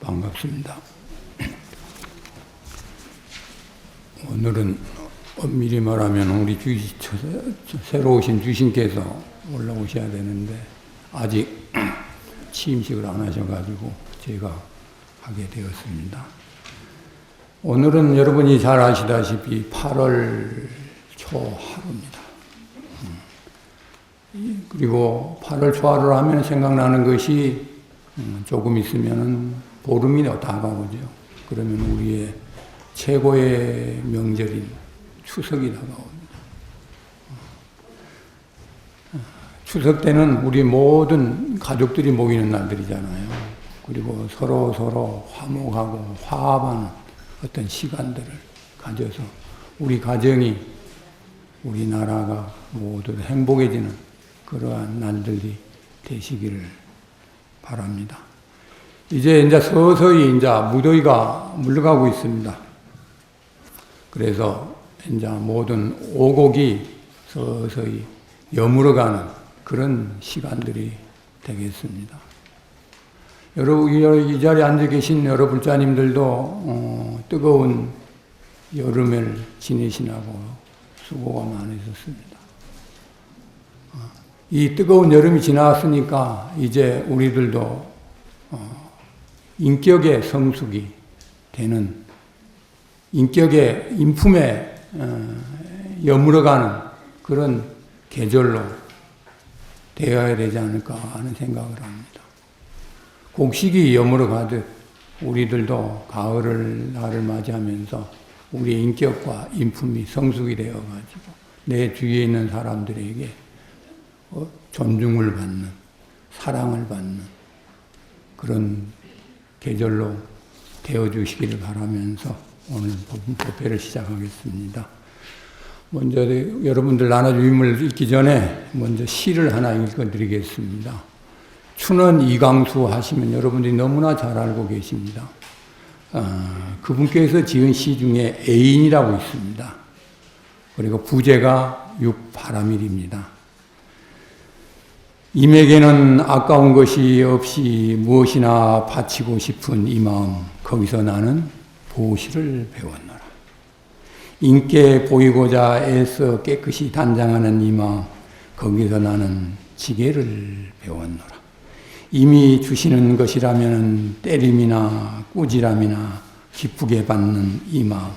반갑습니다. 오늘은 엄밀히 말하면 우리 새로 오신 주신께서 올라오셔야 되는데 아직 취임식을 안 하셔가지고 제가 하게 되었습니다. 오늘은 여러분이 잘 아시다시피 8월 초하루입니다. 그리고 8월 초하루를 하면 생각나는 것이 조금 있으면 보름이 다가오죠. 그러면 우리의 최고의 명절인 추석이 다가옵니다. 추석 때는 우리 모든 가족들이 모이는 날들이잖아요. 그리고 서로 화목하고 화합하는 어떤 시간들을 가져서 우리 가정이, 우리나라가 모두 행복해지는 그러한 날들이 되시기를 바랍니다. 이제 서서히 무더위가 물러가고 있습니다. 그래서 모든 오곡이 서서히 여물어가는 그런 시간들이 되겠습니다. 여러분, 이 자리에 앉아 계신 여러 불자님들도 뜨거운 여름을 지내시라고 수고가 많으셨습니다. 이 뜨거운 여름이 지나왔으니까 이제 우리들도 인격의 성숙이 되는, 인격의 인품에 여물어가는 그런 계절로 되어야 되지 않을까 하는 생각을 합니다. 곡식이 여물어가듯 우리들도 가을을 날을 맞이하면서 우리의 인격과 인품이 성숙이 되어가지고 내 주위에 있는 사람들에게 존중을 받는, 사랑을 받는 그런 계절로 되어주시기를 바라면서 오늘 법회를 시작하겠습니다. 먼저 여러분들 나눠주임을 읽기 전에 먼저 시를 하나 읽어드리겠습니다. 춘원 이강수 하시면 여러분들이 너무나 잘 알고 계십니다. 그분께서 지은 시 중에 애인이라고 있습니다. 그리고 부제가 육바라밀입니다. 임에게는 아까운 것이 없이 무엇이나 바치고 싶은 이 마음, 거기서 나는 보시를 배웠노라. 인께 보이고자 애써 깨끗이 단장하는 이 마음, 거기서 나는 지게를 배웠노라. 이미 주시는 것이라면 때림이나 꾸지람이나 기쁘게 받는 이 마음,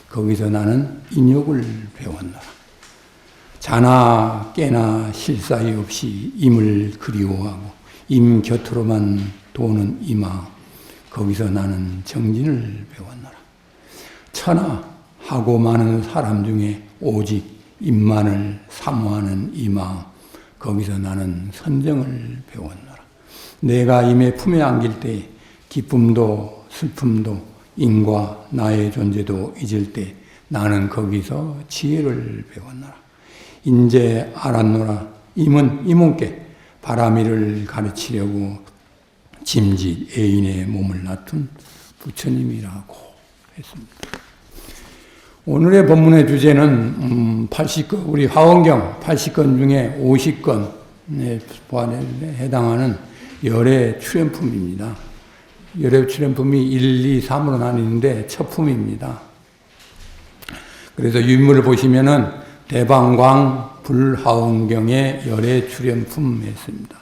거기서 나는 인욕을 배웠노라. 자나 깨나 쉴 사이 없이 임을 그리워하고 임 곁으로만 도는 이 마음, 거기서 나는 정진을 배웠노라. 천하 하고 많은 사람 중에 오직 임만을 사모하는 이 마음, 거기서 나는 선정을 배웠노라. 내가 임의 품에 안길 때 기쁨도 슬픔도 인과 나의 존재도 잊을 때 나는 거기서 지혜를 배웠노라. 인제 알았노라. 임은께 바라미를 가르치려고 짐짓 애인의 몸을 낳둔 부처님이라고 했습니다. 오늘의 본문의 주제는 80건, 우리 화엄경 80건 중에 50건에 해당하는 열의 출연품입니다. 열의 출연품이 1, 2, 3으로 나뉘는데 첫 품입니다. 그래서 유인물을 보시면은 대방광 불화엄경의 열의 출연품 했습니다.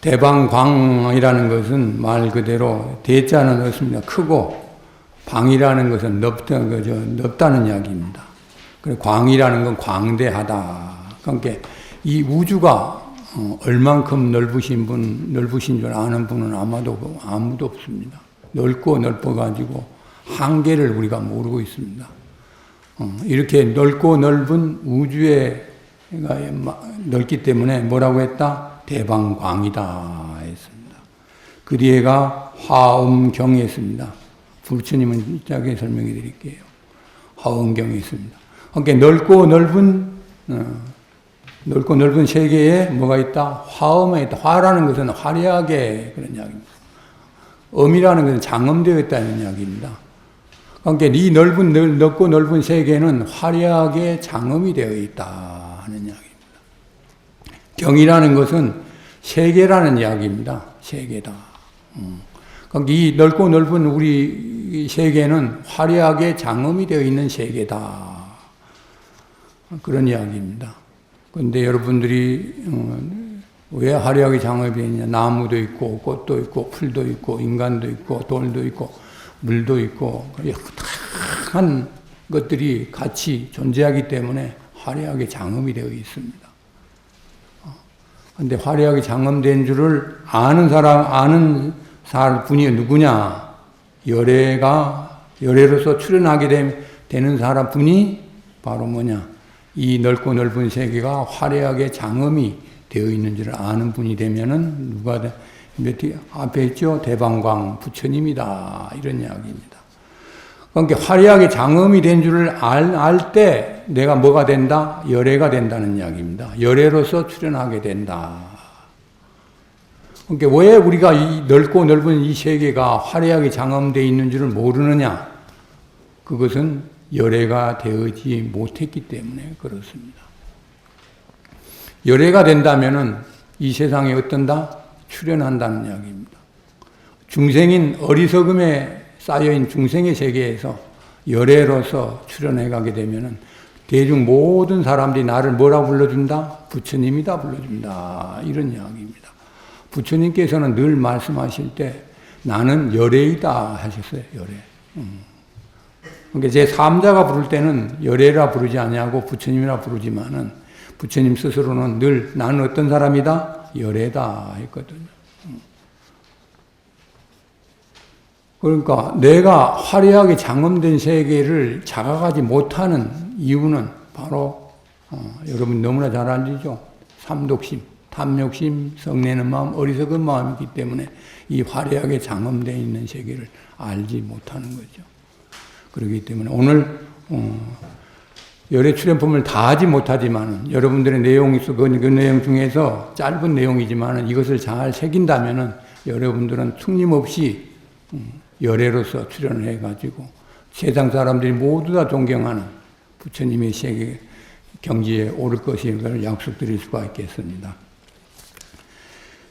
대방광이라는 것은 말 그대로 대자는 없습니다. 크고 방이라는 것은 넓다는 이야기입니다. 그리고 광이라는 건 광대하다. 그러니까 이 우주가 얼만큼 넓으신 줄 아는 분은 아무도 없습니다. 넓어가지고 한계를 우리가 모르고 있습니다. 이렇게 넓고 넓은 우주에 넓기 때문에 뭐라고 했다? 대방광이다 했습니다. 그 뒤에가 화엄경이 있습니다. 부처님은 짧게 설명해 드릴게요. 화엄경이 있습니다. 그러니까 넓고 넓은 세계에 뭐가 있다? 화엄에 있다. 화라는 것은 화려하게 그런 이야기입니다. 엄이라는 것은 장엄되어 있다는 이야기입니다. 그러니까 이 넓고 넓은 세계는 화려하게 장엄이 되어 있다 하는 이야기입니다. 경이라는 것은 세계라는 이야기입니다. 세계다. 그러니까 이 넓고 넓은 우리 세계는 화려하게 장엄이 되어 있는 세계다. 그런 이야기입니다. 그런데 여러분들이 왜 화려하게 장엄이 되어 있냐? 나무도 있고 꽃도 있고 풀도 있고 인간도 있고 돌도 있고 물도 있고 다양한 것들이 같이 존재하기 때문에 화려하게 장엄이 되어 있습니다. 그런데 화려하게 장엄된 줄을 아는 분이 누구냐? 열애로서 출현하게 되는 사람 분이 바로 뭐냐? 이 넓고 넓은 세계가 화려하게 장엄이 되어 있는 줄을 아는 분이 되면은 앞에 있죠? 대방광 부처님이다. 이런 이야기입니다. 그러니까 화려하게 장엄이 된 줄을 알 때 내가 뭐가 된다? 열애가 된다는 이야기입니다. 열애로서 출현하게 된다. 그러니까 왜 우리가 이 넓고 넓은 이 세계가 화려하게 장엄되어 있는 줄을 모르느냐? 그것은 열애가 되지 못했기 때문에 그렇습니다. 열애가 된다면은 이 세상에 어떤다? 출현한다는 이야기입니다. 중생인 어리석음에 쌓여있는 중생의 세계에서 열애로서 출현해 가게 되면은 대중 모든 사람들이 나를 뭐라고 불러준다? 부처님이다 불러준다. 이런 이야기입니다. 부처님께서는 늘 말씀하실 때 나는 열애이다 하셨어요. 열애. 그러니까 제 3자가 부를 때는 열애라 부르지 아니하고 부처님이라 부르지만은 부처님 스스로는 늘 나는 어떤 사람이다? 열애다 했거든요. 그러니까 내가 화려하게 장엄된 세계를 자각하지 못하는 이유는 바로 여러분 너무나 잘 알죠. 삼독심, 탐욕심, 성내는 마음, 어리석은 마음이기 때문에 이 화려하게 장엄되어 있는 세계를 알지 못하는 거죠. 그렇기 때문에 오늘 열애 출연품을 다 하지 못하지만 여러분들의 내용이 있어 그 내용 중에서 짧은 내용이지만 이것을 잘 새긴다면은 여러분들은 틀림없이 열애로서 출연을 해가지고 세상 사람들이 모두 다 존경하는 부처님의 세계 경지에 오를 것을 약속드릴 수가 있겠습니다.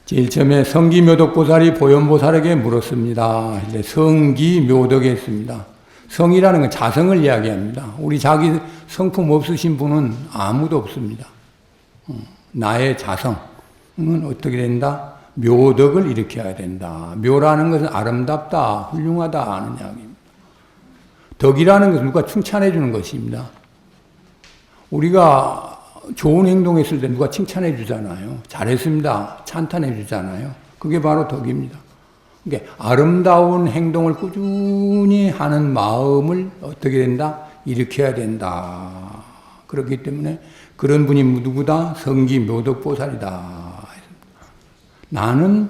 제일 처음에 성기묘덕보살이 보현보살에게 물었습니다. 이제 성기묘덕에 있습니다. 성이라는 건 자성을 이야기합니다. 우리 자기 성품 없으신 분은 아무도 없습니다. 나의 자성은 어떻게 된다? 묘덕을 일으켜야 된다. 묘라는 것은 아름답다, 훌륭하다 하는 이야기입니다. 덕이라는 것은 누가 칭찬해 주는 것입니다. 우리가 좋은 행동했을 때 누가 칭찬해 주잖아요. 잘했습니다. 찬탄해 주잖아요. 그게 바로 덕입니다. 그러니까 아름다운 행동을 꾸준히 하는 마음을 어떻게 된다? 일으켜야 된다. 그렇기 때문에 그런 분이 누구다? 성기묘덕보살이다. 나는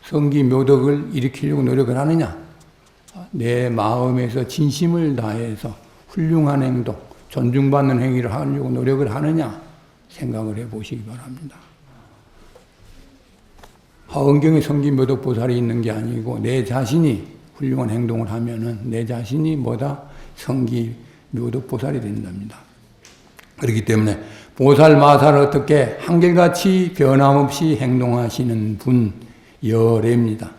성기묘덕을 일으키려고 노력을 하느냐? 내 마음에서 진심을 다해서 훌륭한 행동, 존중받는 행위를 하려고 노력을 하느냐? 생각을 해보시기 바랍니다. 화엄경에 성기묘덕보살이 있는 게 아니고 내 자신이 훌륭한 행동을 하면은 내 자신이 뭐다? 성기묘덕보살이 된답니다. 그렇기 때문에 보살, 마살을 어떻게 한결같이 변함없이 행동하시는 분, 열애입니다.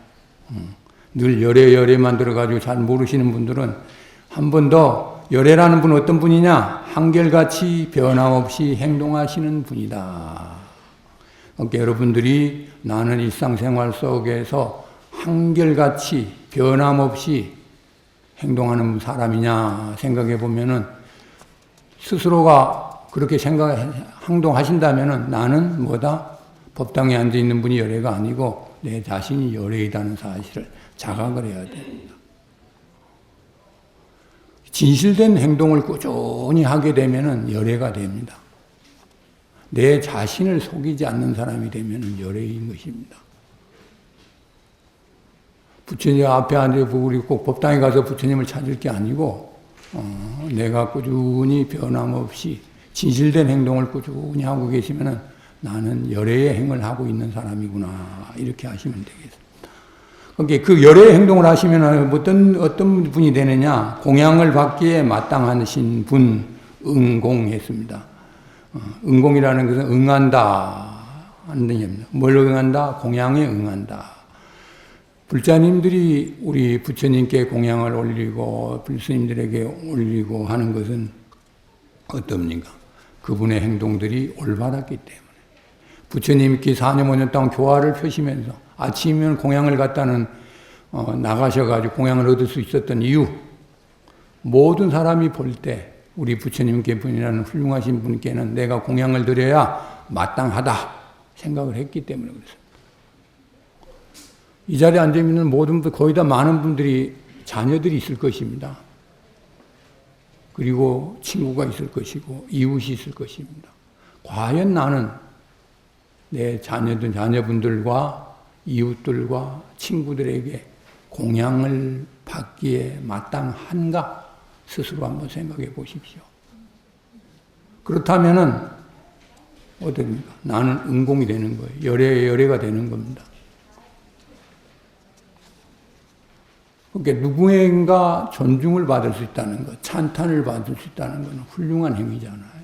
늘 열애만 들어가지고 잘 모르시는 분들은 한 번 더 열애라는 분은 어떤 분이냐? 한결같이 변함없이 행동하시는 분이다. 그러니까 여러분들이 나는 일상생활 속에서 한결같이 변함없이 행동하는 사람이냐 생각해 보면은 스스로가 그렇게 행동하신다면은 나는 뭐다? 법당에 앉아 있는 분이 열애가 아니고 내 자신이 열애이다는 사실을 자각을 해야 됩니다. 진실된 행동을 꾸준히 하게 되면은 열애가 됩니다. 내 자신을 속이지 않는 사람이 되면은 열애인 것입니다. 부처님 앞에 앉아서 우리 꼭 법당에 가서 부처님을 찾을 게 아니고 내가 꾸준히 변함없이 진실된 행동을 꾸준히 하고 계시면은 나는 열애의 행을 하고 있는 사람이구나 이렇게 하시면 되겠습니다. 그러니까 그 열애의 행동을 하시면 어떤 분이 되느냐? 공양을 받기에 마땅하신 분 응공했습니다. 응공이라는 것은 응한다 하느님. 뭘 응한다? 공양에 응한다. 불자님들이 우리 부처님께 공양을 올리고 불스님들에게 올리고 하는 것은 어떻습니까? 그분의 행동들이 올바랐기 때문에. 부처님께 4년 5년 동안 교화를 펴시면서 아침이면 공양을 갖다는 나가셔가지고 공양을 얻을 수 있었던 이유, 모든 사람이 볼 때 우리 부처님께 분이라는 훌륭하신 분께는 내가 공양을 드려야 마땅하다 생각을 했기 때문에 그렇습니다. 이 자리에 앉아있는 모든 분, 거의 다 많은 분들이 자녀들이 있을 것입니다. 그리고 친구가 있을 것이고 이웃이 있을 것입니다. 과연 나는 내 자녀분들과 이웃들과 친구들에게 공양을 받기에 마땅한가? 스스로 한번 생각해 보십시오. 그렇다면은 어떻습니까? 나는 은공이 되는 거예요. 열애가 되는 겁니다. 그러니까 누구인가 존중을 받을 수 있다는 것, 찬탄을 받을 수 있다는 것은 훌륭한 행위잖아요.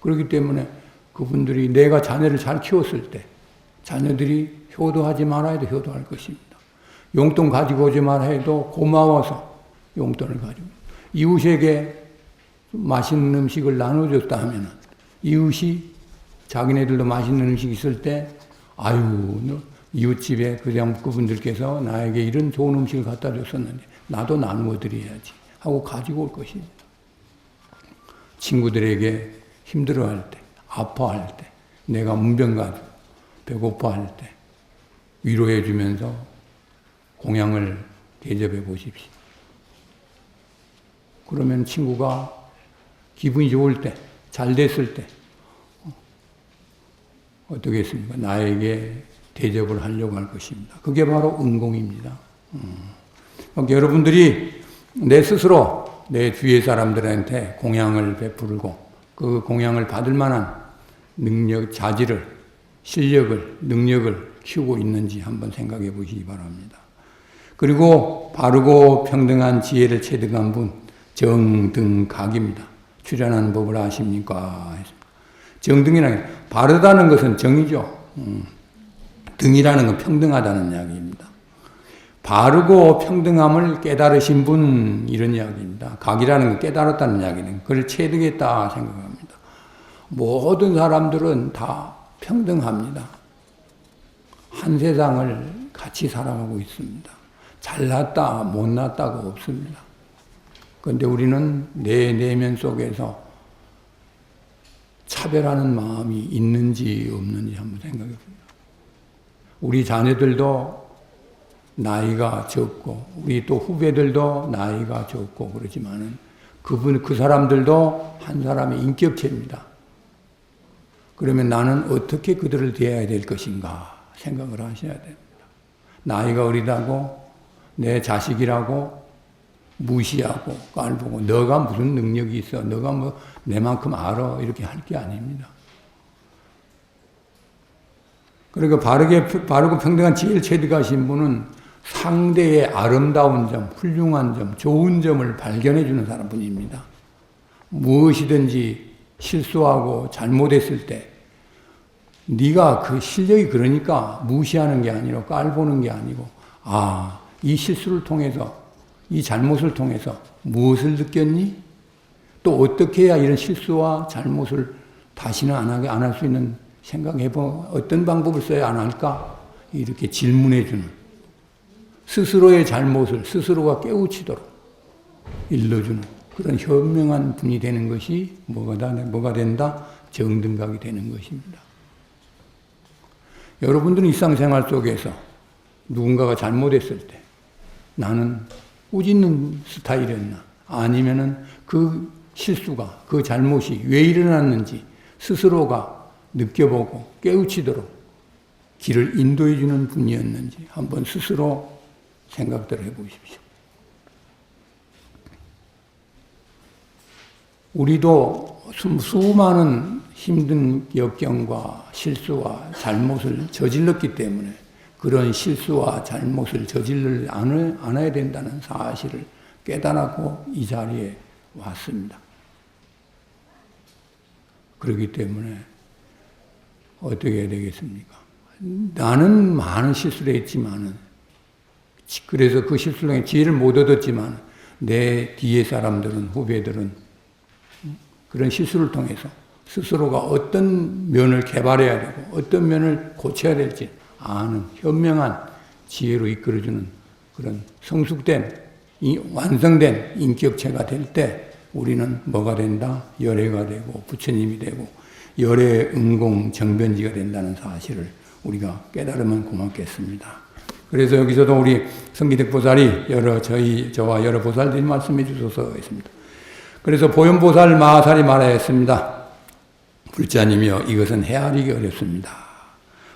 그렇기 때문에 그분들이 내가 자녀를 잘 키웠을 때 자녀들이 효도하지 말아 해도 효도할 것입니다. 용돈 가지고 오지 마라 해도 고마워서 용돈을 가지고 이웃에게 맛있는 음식을 나눠줬다 하면 이웃이 자기네들도 맛있는 음식이 있을 때 아유 이웃집에 그분들께서 나에게 이런 좋은 음식을 갖다 줬었는데 나도 나누어 드려야지 하고 가지고 올 것입니다. 친구들에게 힘들어할 때, 아파할 때, 내가 문병 가지고 배고파할 때 위로해 주면서 공양을 대접해 보십시오. 그러면 친구가 기분이 좋을 때, 잘 됐을 때 어떻게 했습니까? 나에게 대접을 하려고 할 것입니다. 그게 바로 은공입니다. 그러니까 여러분들이 내 스스로 내 주위의 사람들한테 공양을 베풀고 그 공양을 받을 만한 능력, 자질을, 실력을, 능력을 키우고 있는지 한번 생각해 보시기 바랍니다. 그리고 바르고 평등한 지혜를 체득한 분, 정등각입니다. 출연하는 법을 아십니까? 정등이라는 게 바르다는 것은 정이죠. 등이라는 건 평등하다는 이야기입니다. 바르고 평등함을 깨달으신 분 이런 이야기입니다. 각이라는 건 깨달았다는 이야기는 그걸 체득했다 생각합니다. 모든 사람들은 다 평등합니다. 한 세상을 같이 살아가고 있습니다. 잘났다 못났다가 없습니다. 그런데 우리는 내 내면 속에서 차별하는 마음이 있는지 없는지 한번 생각해 봅니다. 우리 자녀들도 나이가 적고 우리 또 후배들도 나이가 적고 그러지만은 그 사람들도 한 사람의 인격체입니다. 그러면 나는 어떻게 그들을 대해야 될 것인가 생각을 하셔야 됩니다. 나이가 어리다고 내 자식이라고 무시하고 깔보고 너가 무슨 능력이 있어 너가 뭐 내만큼 알아 이렇게 할 게 아닙니다. 그러니까 바르고 평등한 지혜를 체득하신 분은 상대의 아름다운 점, 훌륭한 점, 좋은 점을 발견해 주는 사람뿐입니다. 무엇이든지 실수하고 잘못했을 때 네가 그 실력이 그러니까 무시하는 게 아니라 깔보는 게 아니고 이 실수를 통해서 이 잘못을 통해서 무엇을 느꼈니? 또 어떻게 해야 이런 실수와 잘못을 다시는 안 할 수 있는 생각해보 어떤 방법을 써야 안 할까? 이렇게 질문해주는 스스로의 잘못을 스스로가 깨우치도록 일러주는 그런 현명한 분이 되는 것이 뭐가 된다? 정등각이 되는 것입니다. 여러분들은 일상생활 속에서 누군가가 잘못했을 때 나는 꾸짖는 스타일이었나? 아니면은 그 실수가, 그 잘못이 왜 일어났는지 스스로가 느껴보고 깨우치도록 길을 인도해주는 분이었는지 한번 스스로 생각들 해보십시오. 우리도 수많은 힘든 역경과 실수와 잘못을 저질렀기 때문에 그런 실수와 잘못을 저질러 않아야 된다는 사실을 깨달았고 이 자리에 왔습니다. 그렇기 때문에 어떻게 해야 되겠습니까? 나는 많은 실수를 했지만은, 그래서 그 실수를 통해 지혜를 못 얻었지만, 내 뒤에 사람들은, 후배들은 그런 실수를 통해서 스스로가 어떤 면을 개발해야 되고, 어떤 면을 고쳐야 될지 아는 현명한 지혜로 이끌어주는 그런 성숙된, 완성된 인격체가 될 때, 우리는 뭐가 된다? 열애가 되고, 부처님이 되고, 열애 응공 정변지가 된다는 사실을 우리가 깨달으면 고맙겠습니다. 그래서 여기서도 우리 성기덕 보살이 저와 여러 보살들이 말씀해 주셔서 있습니다. 그래서 보현보살 마하살이 말하였습니다. 불자님이여, 이것은 헤아리기 어렵습니다.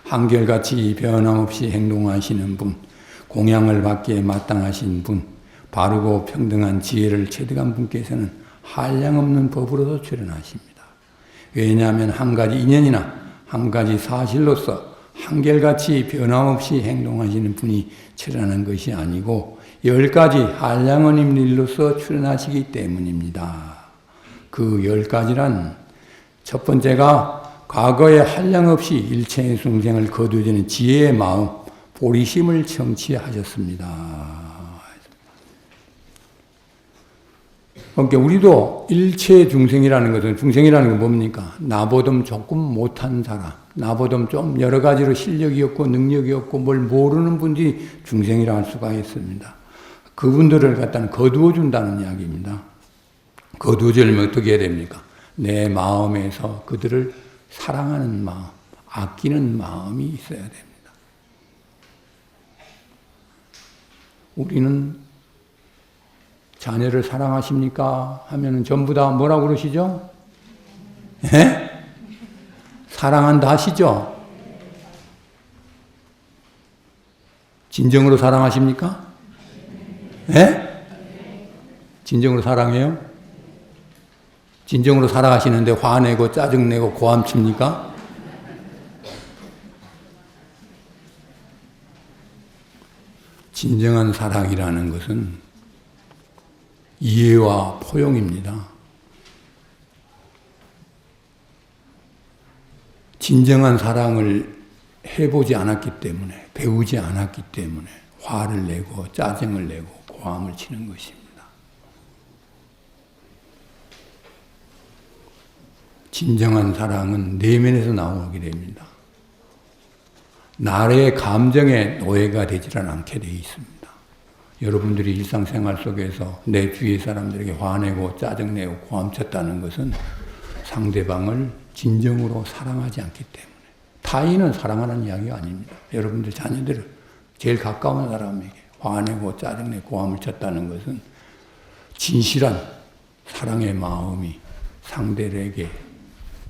한결같이 변함없이 행동하시는 분, 공양을 받기에 마땅하신 분, 바르고 평등한 지혜를 체득한 분께서는 한량없는 법으로도 출현하십니다. 왜냐하면 한 가지 인연이나 한 가지 사실로서 한결같이 변함없이 행동하시는 분이 출현하는 것이 아니고 10가지 한량없는 일로서 출현하시기 때문입니다. 그 10가지란 첫 번째가 과거에 한량없이 일체의 중생을 거두어주는 지혜의 마음, 보리심을 청취하셨습니다. 그러니까 우리도 일체 중생이라는 것은, 중생이라는 건 뭡니까? 나보다 조금 못한 사람, 나보다 좀 여러 가지로 실력이 없고 능력이 없고 뭘 모르는 분들이 중생이라 할 수가 있습니다. 그분들을 갖다는 거두어 준다는 이야기입니다. 거두어 주려면 어떻게 해야 됩니까? 내 마음에서 그들을 사랑하는 마음, 아끼는 마음이 있어야 됩니다. 우리는 자녀를 사랑하십니까? 하면은 전부 다 뭐라고 그러시죠? 예? 사랑한다 하시죠? 진정으로 사랑하십니까? 예? 진정으로 사랑해요? 진정으로 사랑하시는데 화내고 짜증내고 고함칩니까? 진정한 사랑이라는 것은 이해와 포용입니다. 진정한 사랑을 해보지 않았기 때문에, 배우지 않았기 때문에 화를 내고 짜증을 내고 고함을 치는 것입니다. 진정한 사랑은 내면에서 나오게 됩니다. 나의 감정에 노예가 되지는 않게 되어 있습니다. 여러분들이 일상생활 속에서 내 주위의 사람들에게 화내고 짜증내고 고함쳤다는 것은 상대방을 진정으로 사랑하지 않기 때문에. 타인은 사랑하는 이야기가 아닙니다. 여러분들 자녀들을 제일 가까운 사람에게 화내고 짜증내고 고함을 쳤다는 것은 진실한 사랑의 마음이 상대에게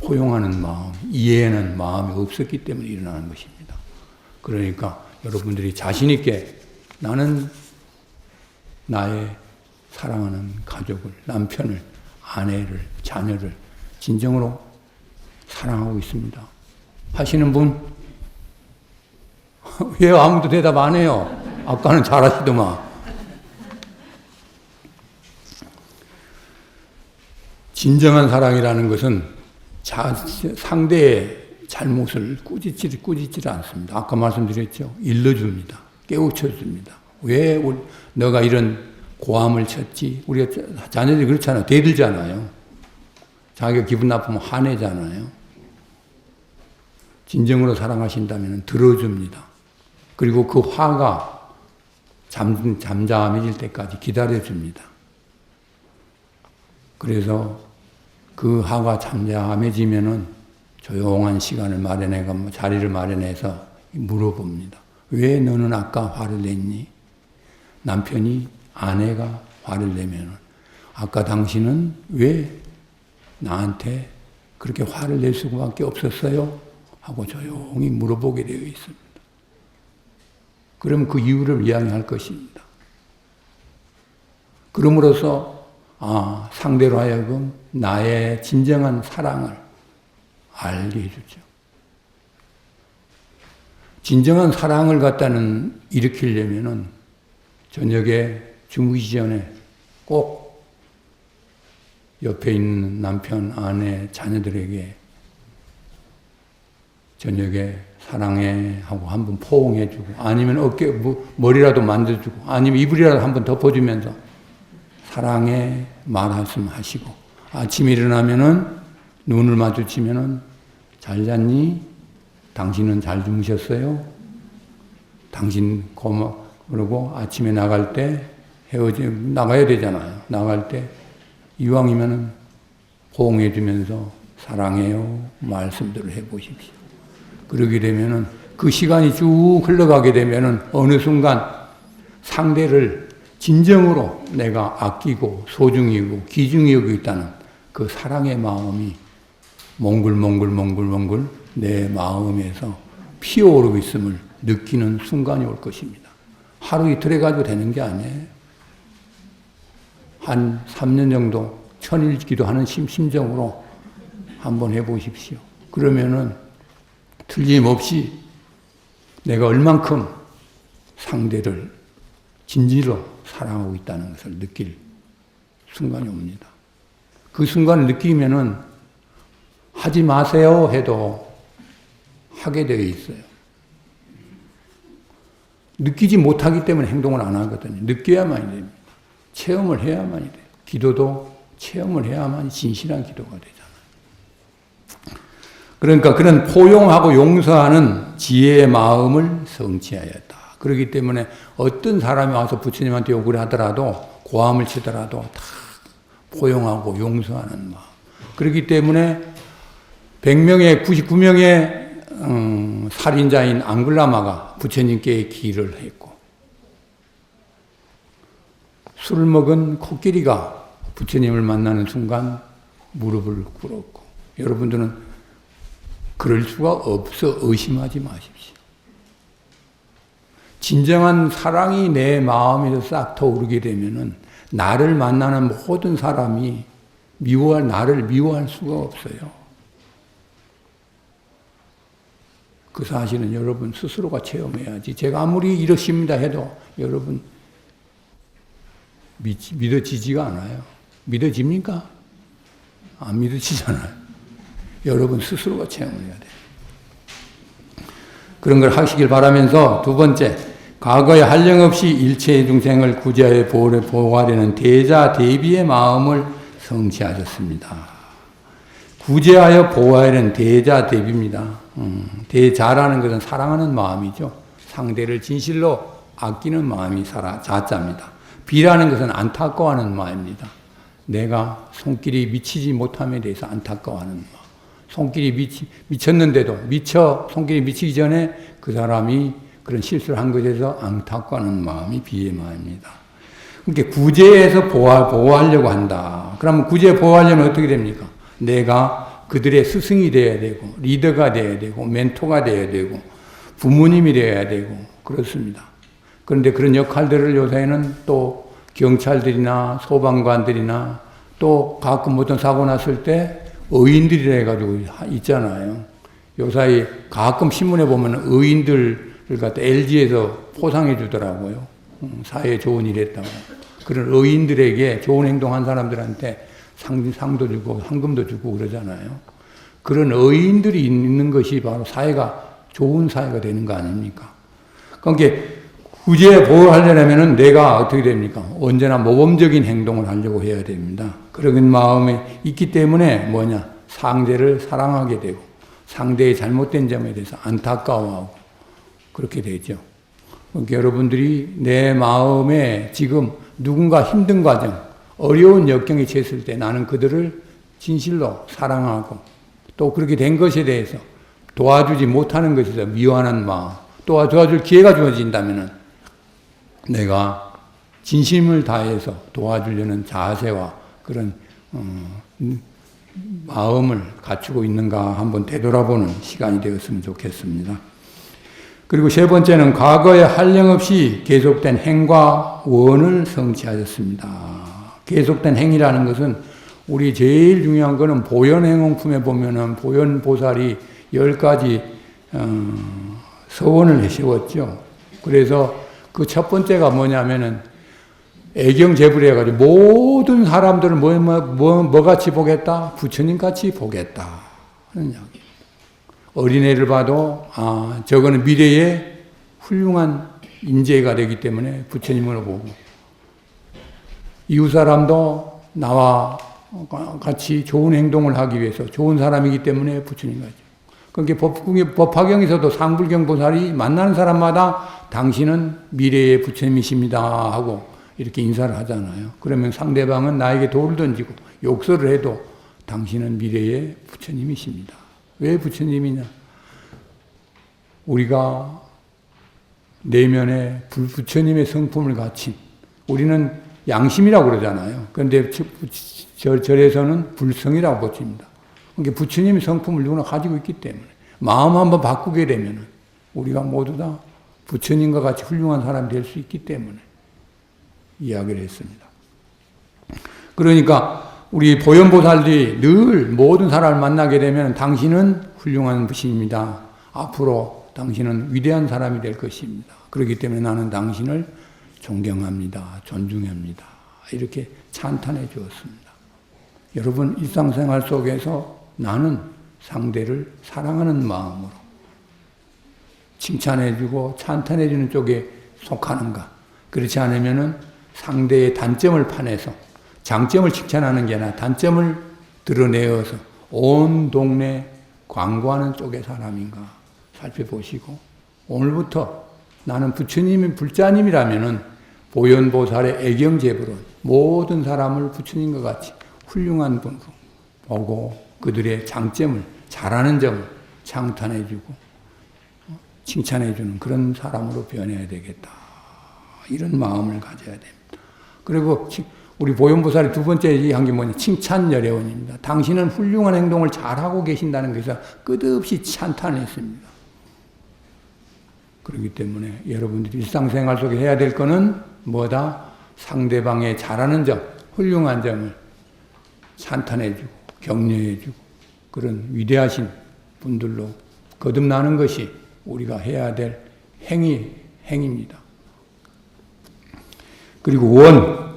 포용하는 마음, 이해하는 마음이 없었기 때문에 일어나는 것입니다. 그러니까 여러분들이 자신 있게 나는 나의 사랑하는 가족을, 남편을, 아내를, 자녀를 진정으로 사랑하고 있습니다. 하시는 분? 왜 아무도 대답 안 해요? 아까는 잘하시더만. 진정한 사랑이라는 것은 상대의 잘못을 꾸짖지 않습니다. 아까 말씀드렸죠. 일러줍니다. 깨우쳐줍니다. 왜 너가 이런 고함을 쳤지? 우리가 자녀들이 그렇잖아요. 대들잖아요. 자기가 기분 나쁘면 화내잖아요. 진정으로 사랑하신다면 들어줍니다. 그리고 그 화가 잠잠해질 때까지 기다려줍니다. 그래서 그 화가 잠잠해지면은 조용한 시간을 마련해서 자리를 마련해서 물어봅니다. 왜 너는 아까 화를 냈니? 남편이 아내가 화를 내면은 아까 당신은 왜 나한테 그렇게 화를 낼 수밖에 없었어요? 하고 조용히 물어보게 되어 있습니다. 그럼 그 이유를 이야기할 것입니다. 그럼으로써 상대로 하여금 나의 진정한 사랑을 알게 해주죠. 진정한 사랑을 갖다는 일으키려면은 저녁에 주무시기 전에 꼭 옆에 있는 남편, 아내, 자녀들에게 저녁에 사랑해 하고 한번 포옹해주고, 아니면 어깨 머리라도 만져주고, 아니면 이불이라도 한번 덮어주면서 사랑해 말씀 하시고, 아침에 일어나면은 눈을 마주치면은 잘 잤니? 당신은 잘 주무셨어요? 당신 그러고 아침에 나갈 때 나가야 되잖아요. 나갈 때 이왕이면은 포옹해주면서 사랑해요 말씀들을 해보십시오. 그러게 되면은 그 시간이 쭉 흘러가게 되면은 어느 순간 상대를 진정으로 내가 아끼고 소중히 여기고 귀중히 여기고 있다는 그 사랑의 마음이 몽글몽글 내 마음에서 피어오르고 있음을 느끼는 순간이 올 것입니다. 하루 이틀 해가지고 되는 게 아니에요. 한 3년 정도 천일 기도하는 심정으로 한번 해보십시오. 그러면은 틀림없이 내가 얼만큼 상대를 진지로 사랑하고 있다는 것을 느낄 순간이 옵니다. 그 순간을 느끼면은 하지 마세요 해도 하게 되어 있어요. 느끼지 못하기 때문에 행동을 안 하거든요. 느껴야만이 됩니다. 체험을 해야만이 돼요. 기도도 체험을 해야만 진실한 기도가 되잖아요. 그러니까 그런 포용하고 용서하는 지혜의 마음을 성취하였다. 그렇기 때문에 어떤 사람이 와서 부처님한테 욕을 하더라도 고함을 치더라도 다 포용하고 용서하는 마음. 그렇기 때문에 100명의 99명의 살인자인 앙굴라마가 부처님께 기를 했고, 술 먹은 코끼리가 부처님을 만나는 순간 무릎을 꿇었고, 여러분들은 그럴 수가 없어 의심하지 마십시오. 진정한 사랑이 내 마음에서 싹 터오르게 되면은 나를 만나는 모든 사람이 나를 미워할 수가 없어요. 그 사실은 여러분 스스로가 체험해야지. 제가 아무리 이렇습니다 해도 여러분 믿어지지가 않아요. 믿어집니까? 안 믿어지잖아요. 여러분 스스로가 체험해야 돼요. 그런 걸 하시길 바라면서, 두 번째, 과거에 한량없이 일체의 중생을 구제하여 보호하려는 대자 대비의 마음을 성취하셨습니다. 구제하여 보호하려는 대자 대비입니다. 대자라는 것은 사랑하는 마음이죠. 상대를 진실로 아끼는 마음이 자자입니다. 비라는 것은 안타까워하는 마음입니다. 내가 손길이 미치지 못함에 대해서 안타까워하는 마음. 손길이 미쳤는데도 손길이 미치기 전에 그 사람이 그런 실수를 한 것에 대해서 안타까워하는 마음이 비의 마음입니다. 그러니까 구제해서 보호하려고 한다. 그러면 구제 보호하려면 어떻게 됩니까? 내가 그들의 스승이 되어야 되고, 리더가 되어야 되고, 멘토가 되어야 되고, 부모님이 되어야 되고, 그렇습니다. 그런데 그런 역할들을 요새는 또 경찰들이나 소방관들이나 또 가끔 어떤 사고 났을 때 의인들이라 해가지고 있잖아요. 요사이 가끔 신문에 보면 의인들을 갖다 LG에서 포상해 주더라고요. 사회에 좋은 일 했다고. 그런 의인들에게 좋은 행동한 사람들한테 상도 주고 상금도 주고 그러잖아요. 그런 의인들이 있는 것이 바로 사회가 좋은 사회가 되는 거 아닙니까? 그러니까 구제 보호하려면 내가 어떻게 됩니까? 언제나 모범적인 행동을 하려고 해야 됩니다. 그런 마음이 있기 때문에 상대를 사랑하게 되고 상대의 잘못된 점에 대해서 안타까워하고 그렇게 되죠. 그러니까 여러분들이 내 마음에 지금 누군가 힘든 과정, 어려운 역경에 처했을 때 나는 그들을 진실로 사랑하고 또 그렇게 된 것에 대해서 도와주지 못하는 것에 대해서 미워하는 마음, 또 도와줄 기회가 주어진다면 내가 진심을 다해서 도와주려는 자세와 그런 마음을 갖추고 있는가 한번 되돌아보는 시간이 되었으면 좋겠습니다. 그리고 세 번째는 과거에 한량없이 계속된 행과 원을 성취하셨습니다. 계속된 행이라는 것은 우리 제일 중요한 것은 보현행홍품에 보면은 보현보살이 10가지 서원을 세웠죠. 그래서 그 첫 번째가 뭐냐면은 애경제불을 해가지고 모든 사람들을 뭐 같이 보겠다? 부처님 같이 보겠다. 하는 이야기. 어린애를 봐도 저거는 미래에 훌륭한 인재가 되기 때문에 부처님으로 보고, 이웃 사람도 나와 같이 좋은 행동을 하기 위해서 좋은 사람이기 때문에 부처님 같죠. 그러니까 법화경에서도 상불경 보살이 만나는 사람마다 당신은 미래의 부처님이십니다 하고 이렇게 인사를 하잖아요. 그러면 상대방은 나에게 돌을 던지고 욕설을 해도 당신은 미래의 부처님이십니다. 왜 부처님이냐? 우리가 내면에 부처님의 성품을 갖춘, 우리는 양심이라고 그러잖아요. 그런데 절에서는 불성이라고 보칩니다. 그러니까 부처님의 성품을 누구나 가지고 있기 때문에 마음 한번 바꾸게 되면 우리가 모두 다 부처님과 같이 훌륭한 사람이 될 수 있기 때문에 이야기를 했습니다. 그러니까 우리 보현보살들이 늘 모든 사람을 만나게 되면 당신은 훌륭한 분입니다. 앞으로 당신은 위대한 사람이 될 것입니다. 그렇기 때문에 나는 당신을 존경합니다. 존중합니다. 이렇게 찬탄해 주었습니다. 여러분 일상생활 속에서 나는 상대를 사랑하는 마음으로 칭찬해주고 찬탄해주는 쪽에 속하는가? 그렇지 않으면은 상대의 단점을 파내서 장점을 칭찬하는 게 아니라 단점을 드러내어서 온 동네 광고하는 쪽의 사람인가 살펴보시고, 오늘부터 나는 부처님이 불자님이라면은 보현보살의 애경제부로 모든 사람을 부처님과 같이 훌륭한 분으로 보고 그들의 장점을, 잘하는 점을 장탄해주고 칭찬해주는 그런 사람으로 변해야 되겠다. 이런 마음을 가져야 됩니다. 그리고 우리 보현보살이 두 번째 얘기한 게 뭐냐? 칭찬여래원입니다. 당신은 훌륭한 행동을 잘하고 계신다는 것에서 끝없이 찬탄했습니다. 그렇기 때문에 여러분들이 일상생활 속에 해야 될 거는 뭐다? 상대방의 잘하는 점, 훌륭한 점을 찬탄해주고 격려해주고 그런 위대하신 분들로 거듭나는 것이 우리가 해야 될 행위입니다. 그리고 원,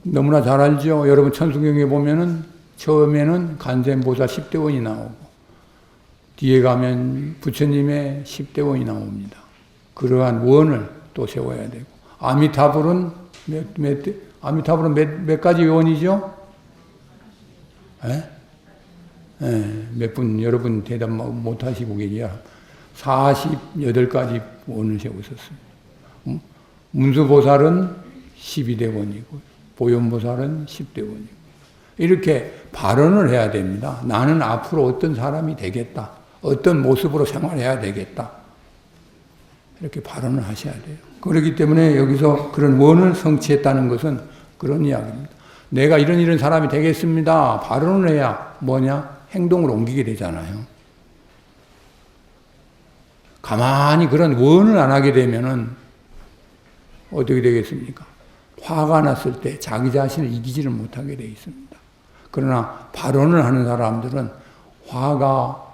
너무나 잘 알죠? 여러분 천수경에 보면은 처음에는 간센보살 10대 원이 나오고 뒤에 가면 부처님의 10대 원이 나옵니다. 그러한 원을 또 세워야 되고, 아미타불은 몇 가지 원이죠? 몇 분, 여러분 대답 못 하시고 계세요. 48가지 원을 세우셨습니다. 문수보살은 12대 원이고, 보현보살은 10대 원이고, 이렇게 발언을 해야 됩니다. 나는 앞으로 어떤 사람이 되겠다. 어떤 모습으로 생활해야 되겠다. 이렇게 발언을 하셔야 돼요. 그렇기 때문에 여기서 그런 원을 성취했다는 것은 그런 이야기입니다. 내가 이런 사람이 되겠습니다. 발언을 해야 뭐냐? 행동을 옮기게 되잖아요. 가만히 그런 원을 안 하게 되면은 어떻게 되겠습니까? 화가 났을 때 자기 자신을 이기지를 못하게 되어 있습니다. 그러나 발언을 하는 사람들은 화가,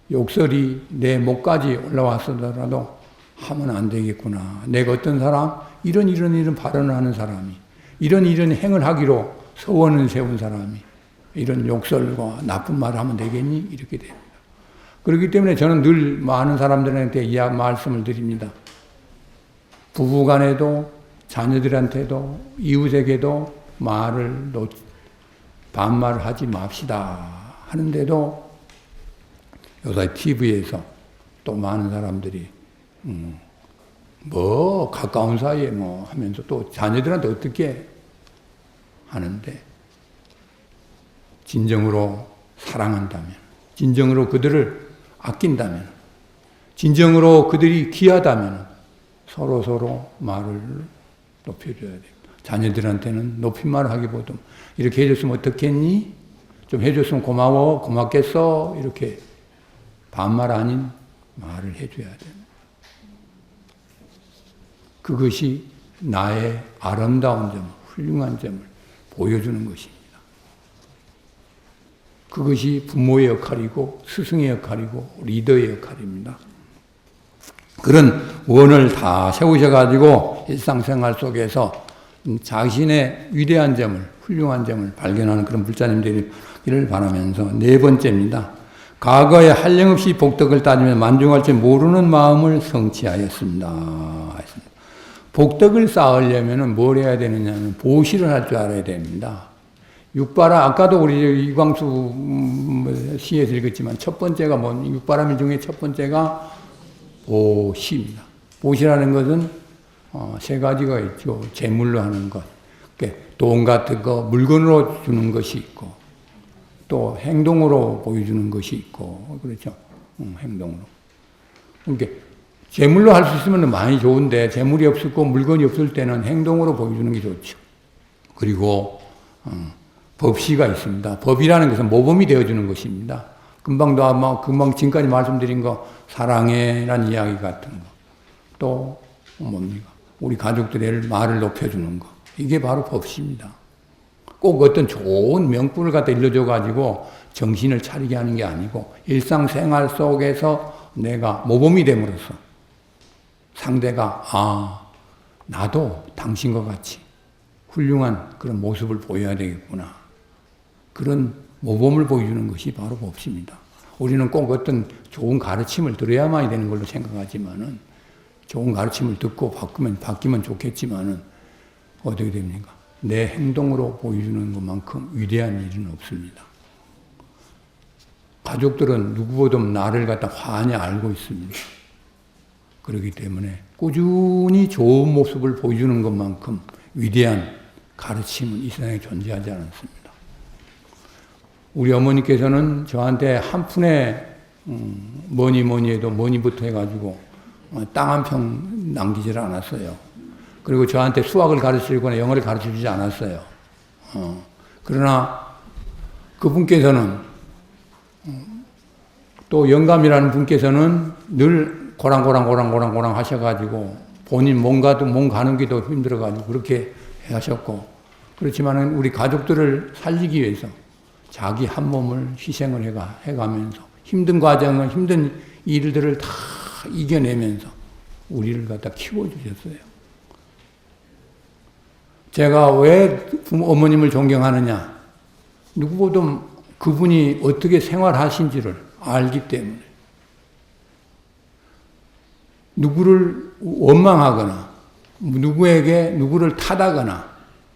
욕설이 내 목까지 올라왔더라도 하면 안 되겠구나. 내가 어떤 사람, 이런 발언을 하는 사람이, 이런 행을 하기로 서원을 세운 사람이 이런 욕설과 나쁜 말을 하면 되겠니? 이렇게 됩니다. 그렇기 때문에 저는 늘 많은 사람들한테 이 말씀을 드립니다. 부부간에도 자녀들한테도 이웃에게도 반말을 하지 맙시다 하는데도 요새 TV에서 또 많은 사람들이 가까운 사이에 하면서 또 자녀들한테 어떻게 하는데, 진정으로 사랑한다면, 진정으로 그들을 아낀다면, 진정으로 그들이 귀하다면 서로 말을 높여줘야 돼요. 자녀들한테는 높임말을 하기보다 이렇게 해줬으면 어떻겠니? 좀 해줬으면 고마워, 고맙겠어, 이렇게 반말 아닌 말을 해줘야 돼요. 그것이 나의 아름다운 점, 훌륭한 점을 보여주는 것입니다. 그것이 부모의 역할이고 스승의 역할이고 리더의 역할입니다. 그런 원을 다 세우셔가지고 일상생활 속에서 자신의 위대한 점을, 훌륭한 점을 발견하는 그런 불자님들이 기를 바라면서 네 번째입니다. 과거에 한량없이 복덕을 따지며 만족할 줄 모르는 마음을 성취하였습니다. 복덕을 쌓으려면 뭘 해야 되느냐면 보시를 할 줄 알아야 됩니다. 육바람, 아까도 우리 이광수 시에서 읽었지만 첫 번째가 육바람 중에 첫 번째가 보시입니다. 보시라는 것은 세 가지가 있죠. 재물로 하는 것, 돈 같은 거, 물건으로 주는 것이 있고, 또 행동으로 보여주는 것이 있고, 그렇죠. 행동으로. 그러니까 재물로 할 수 있으면 많이 좋은데 재물이 없었고 물건이 없을 때는 행동으로 보여주는 게 좋죠. 그리고 법시가 있습니다. 법이라는 것은 모범이 되어주는 것입니다. 금방 지금까지 말씀드린 거 사랑해라는 이야기 같은 거, 또 뭡니까? 우리 가족들의 말을 높여주는 거, 이게 바로 법시입니다. 꼭 어떤 좋은 명분을 갖다 일러줘가지고 정신을 차리게 하는 게 아니고 일상생활 속에서 내가 모범이 됨으로써 상대가 나도 당신과 같이 훌륭한 그런 모습을 보여야 되겠구나. 그런 모범을 보여주는 것이 바로 법시입니다. 우리는 꼭 어떤 좋은 가르침을 들어야만 되는 걸로 생각하지만은 좋은 가르침을 듣고 바뀌면 좋겠지만은 어떻게 됩니까? 내 행동으로 보여주는 것만큼 위대한 일은 없습니다. 가족들은 누구보다 나를 갖다 환히 알고 있습니다. 그렇기 때문에 꾸준히 좋은 모습을 보여주는 것만큼 위대한 가르침은 이 세상에 존재하지 않습니다. 우리 어머니께서는 저한테 한 푼에 뭐니 해도 뭐니부터 해가지고 땅 한 평 남기질 않았어요. 그리고 저한테 수학을 가르치거나 영어를 가르쳐주지 않았어요. 그러나 그분께서는 또 영감이라는 분께서는 늘 고랑고랑 하셔가지고 본인 몸 가는 게 더 힘들어가지고 그렇게 하셨고, 그렇지만 우리 가족들을 살리기 위해서 자기 한 몸을 희생을 해가면서 힘든 과정을, 힘든 일들을 다 이겨내면서 우리를 갖다 키워주셨어요. 제가 왜 어머님을 존경하느냐? 누구보다 그분이 어떻게 생활하신지를 알기 때문에. 누구를 원망하거나 누구를 탓하거나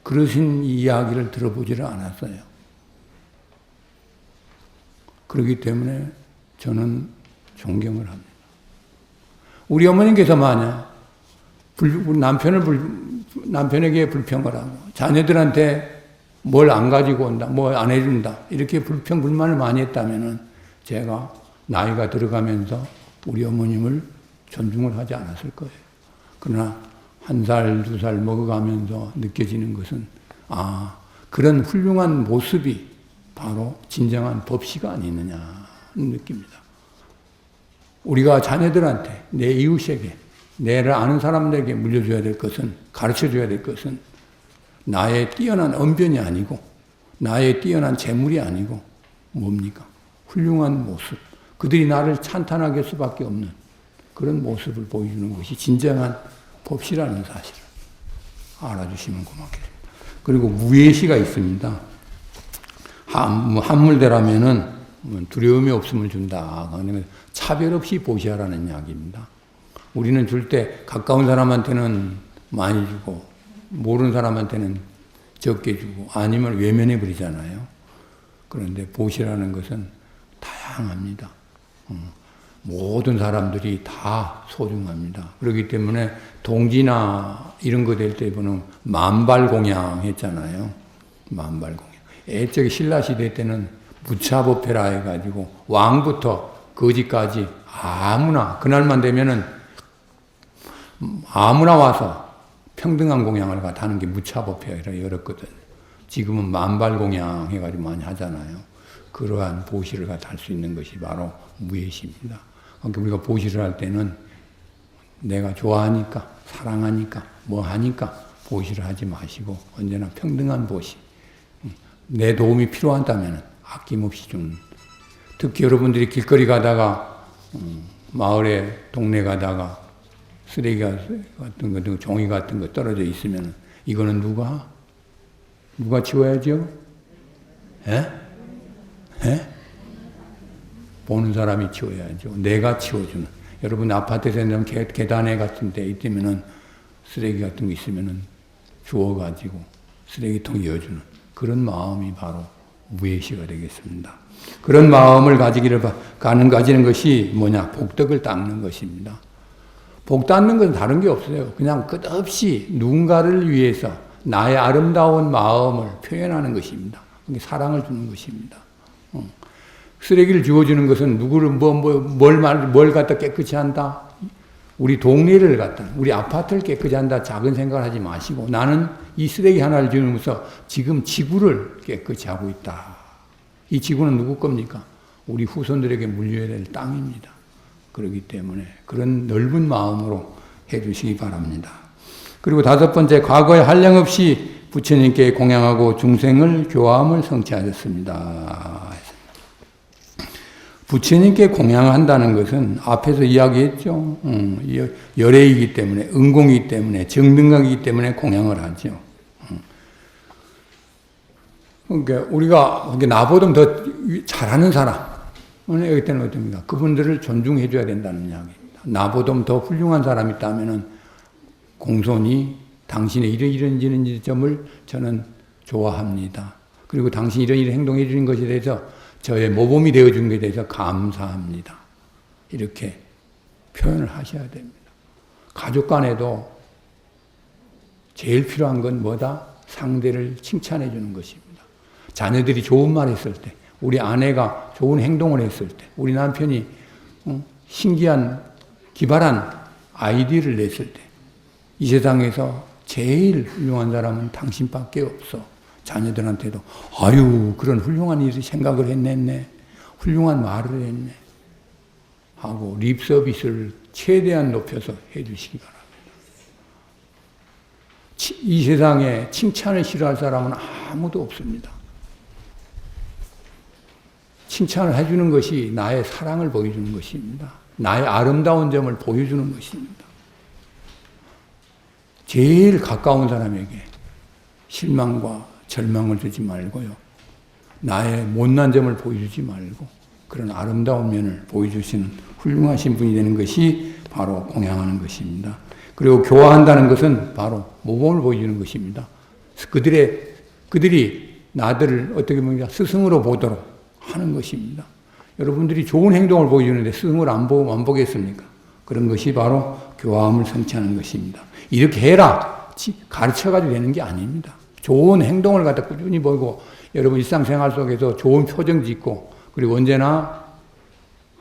그러신 이야기를 들어보지를 않았어요. 그렇기 때문에 저는 존경을 합니다. 우리 어머님께서 만약 남편에게 불평을 하고 자녀들한테 뭘 안 가지고 온다, 뭘 안 해준다, 이렇게 불만을 많이 했다면은 제가 나이가 들어가면서 우리 어머님을 존중을 하지 않았을 거예요. 그러나 1살, 2살 먹어가면서 느껴지는 것은 그런 훌륭한 모습이 바로 진정한 법시가 아니느냐 느낍니다. 우리가 자녀들한테, 내 이웃에게, 내를 아는 사람들에게 물려줘야 될 것은, 가르쳐줘야 될 것은 나의 뛰어난 언변이 아니고 나의 뛰어난 재물이 아니고 뭡니까? 훌륭한 모습. 그들이 나를 찬탄하게 할 수밖에 없는 그런 모습을 보여주는 것이 진정한 법시라는 사실을 알아주시면 고맙겠습니다. 그리고 무예시가 있습니다. 한물대라면은 두려움이 없음을 준다. 차별 없이 보시하라는 이야기입니다. 우리는 줄 때 가까운 사람한테는 많이 주고 모르는 사람한테는 적게 주고 아니면 외면해 버리잖아요. 그런데 보시라는 것은 다양합니다. 모든 사람들이 다 소중합니다. 그렇기 때문에 동지나 이런 거 될 때 보면 만발공양 했잖아요. 만발공양. 옛적에 신라시대 때는 무차법회라 해가지고 왕부터 거지까지 아무나 그날만 되면은 아무나 와서 평등한 공양을 갖다 하는 게 무차법회라 열었거든요. 지금은 만발공양 해가지고 많이 하잖아요. 그러한 보시를 갖다 할 수 있는 것이 바로 무예시입니다. 그러니까 우리가 보시를 할 때는 내가 좋아하니까, 사랑하니까, 뭐 하니까 보시를 하지 마시고 언제나 평등한 보시. 내 도움이 필요하다면 아낌없이 주는. 특히 여러분들이 길거리 가다가 마을에 동네 가다가 쓰레기 같은 거, 종이 같은 거 떨어져 있으면 이거는 누가 치워야죠? 예? 예? 보는 사람이 치워야죠. 내가 치워주는. 여러분 아파트에서 계단에 같은 데 있으면은 쓰레기 같은 거 있으면은 주워가지고 쓰레기통 이어주는 그런 마음이 바로 무예시가 되겠습니다. 그런 마음을 가지는 것이 뭐냐? 복덕을 닦는 것입니다. 복 닦는 것은 다른 게 없어요. 그냥 끝없이 누군가를 위해서 나의 아름다운 마음을 표현하는 것입니다. 사랑을 주는 것입니다. 쓰레기를 주워주는 것은 누구를 뭘 갖다 깨끗이 한다? 우리 동네를 갖다, 우리 아파트를 깨끗이 한다. 작은 생각을 하지 마시고 나는 이 쓰레기 하나를 주면서 지금 지구를 깨끗이 하고 있다. 이 지구는 누구 겁니까? 우리 후손들에게 물려야 될 땅입니다. 그렇기 때문에 그런 넓은 마음으로 해주시기 바랍니다. 그리고 다섯 번째, 과거에 한량없이 부처님께 공양하고 중생을 교화함을 성취하셨습니다. 부처님께 공양한다는 것은 앞에서 이야기했죠. 열애이기 때문에, 은공이기 때문에, 정등각이기 때문에 공양을 하죠. 그러니까 우리가 나보다 더 잘하는 사람, 여기 때는 어떻습니까? 그분들을 존중해 줘야 된다는 이야기입니다. 나보다 더 훌륭한 사람이 있다면은 공손히 당신의 이런 점을 저는 좋아합니다. 그리고 당신이 이런 행동해 주는 것에 대해서 저의 모범이 되어 준 것에 대해서 감사합니다. 이렇게 표현을 하셔야 됩니다. 가족 간에도 제일 필요한 건 뭐다? 상대를 칭찬해 주는 것입니다. 자녀들이 좋은 말 했을 때, 우리 아내가 좋은 행동을 했을 때, 우리 남편이 신기한 기발한 아이디어를 냈을 때, 이 세상에서 제일 훌륭한 사람은 당신밖에 없어. 자녀들한테도 아유 그런 훌륭한 일을 생각을 했네, 훌륭한 말을 했네 하고 립 서비스를 최대한 높여서 해주시기 바랍니다. 이 세상에 칭찬을 싫어할 사람은 아무도 없습니다. 칭찬을 해주는 것이 나의 사랑을 보여주는 것입니다. 나의 아름다운 점을 보여주는 것입니다. 제일 가까운 사람에게 실망과 절망을 주지 말고요. 나의 못난 점을 보여주지 말고 그런 아름다운 면을 보여주시는 훌륭하신 분이 되는 것이 바로 공양하는 것입니다. 그리고 교화한다는 것은 바로 모범을 보여주는 것입니다. 그들이 나들을 어떻게 보면 스승으로 보도록 하는 것입니다. 여러분들이 좋은 행동을 보여주는데 스승을 안 보겠습니까? 그런 것이 바로 교화함을 성취하는 것입니다. 이렇게 해라 가르쳐가지고 되는 게 아닙니다. 좋은 행동을 갖다 꾸준히 보이고 여러분 일상생활 속에서 좋은 표정 짓고 그리고 언제나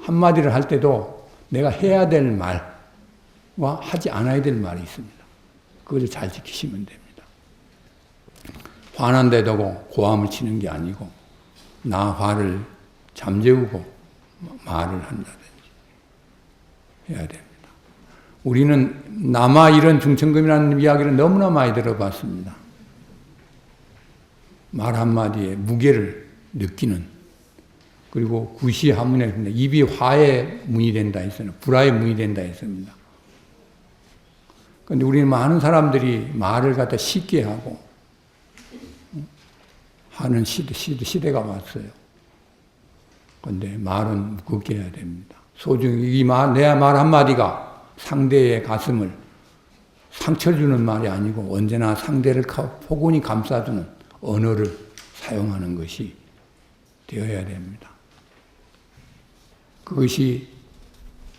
한마디를 할 때도 내가 해야 될 말과 하지 않아야 될 말이 있습니다. 그걸 잘 지키시면 됩니다. 화난 데도 고함을 치는 게 아니고 나 화를 잠재우고 말을 한다든지 해야 됩니다. 우리는 남아 이런 중천금이라는 이야기를 너무나 많이 들어봤습니다. 말 한마디에 무게를 느끼는 그리고 구시하문에 입이 화의 문이 된다 했습니다. 불화의 문이 된다 했습니다. 그런데 우리는 많은 사람들이 말을 갖다 쉽게 하고 하는 시대가 왔어요. 그런데 말은 무겁게 해야 됩니다. 소중히 내 말 한마디가 상대의 가슴을 상처를 주는 말이 아니고 언제나 상대를 포근히 감싸주는 언어를 사용하는 것이 되어야 됩니다. 그것이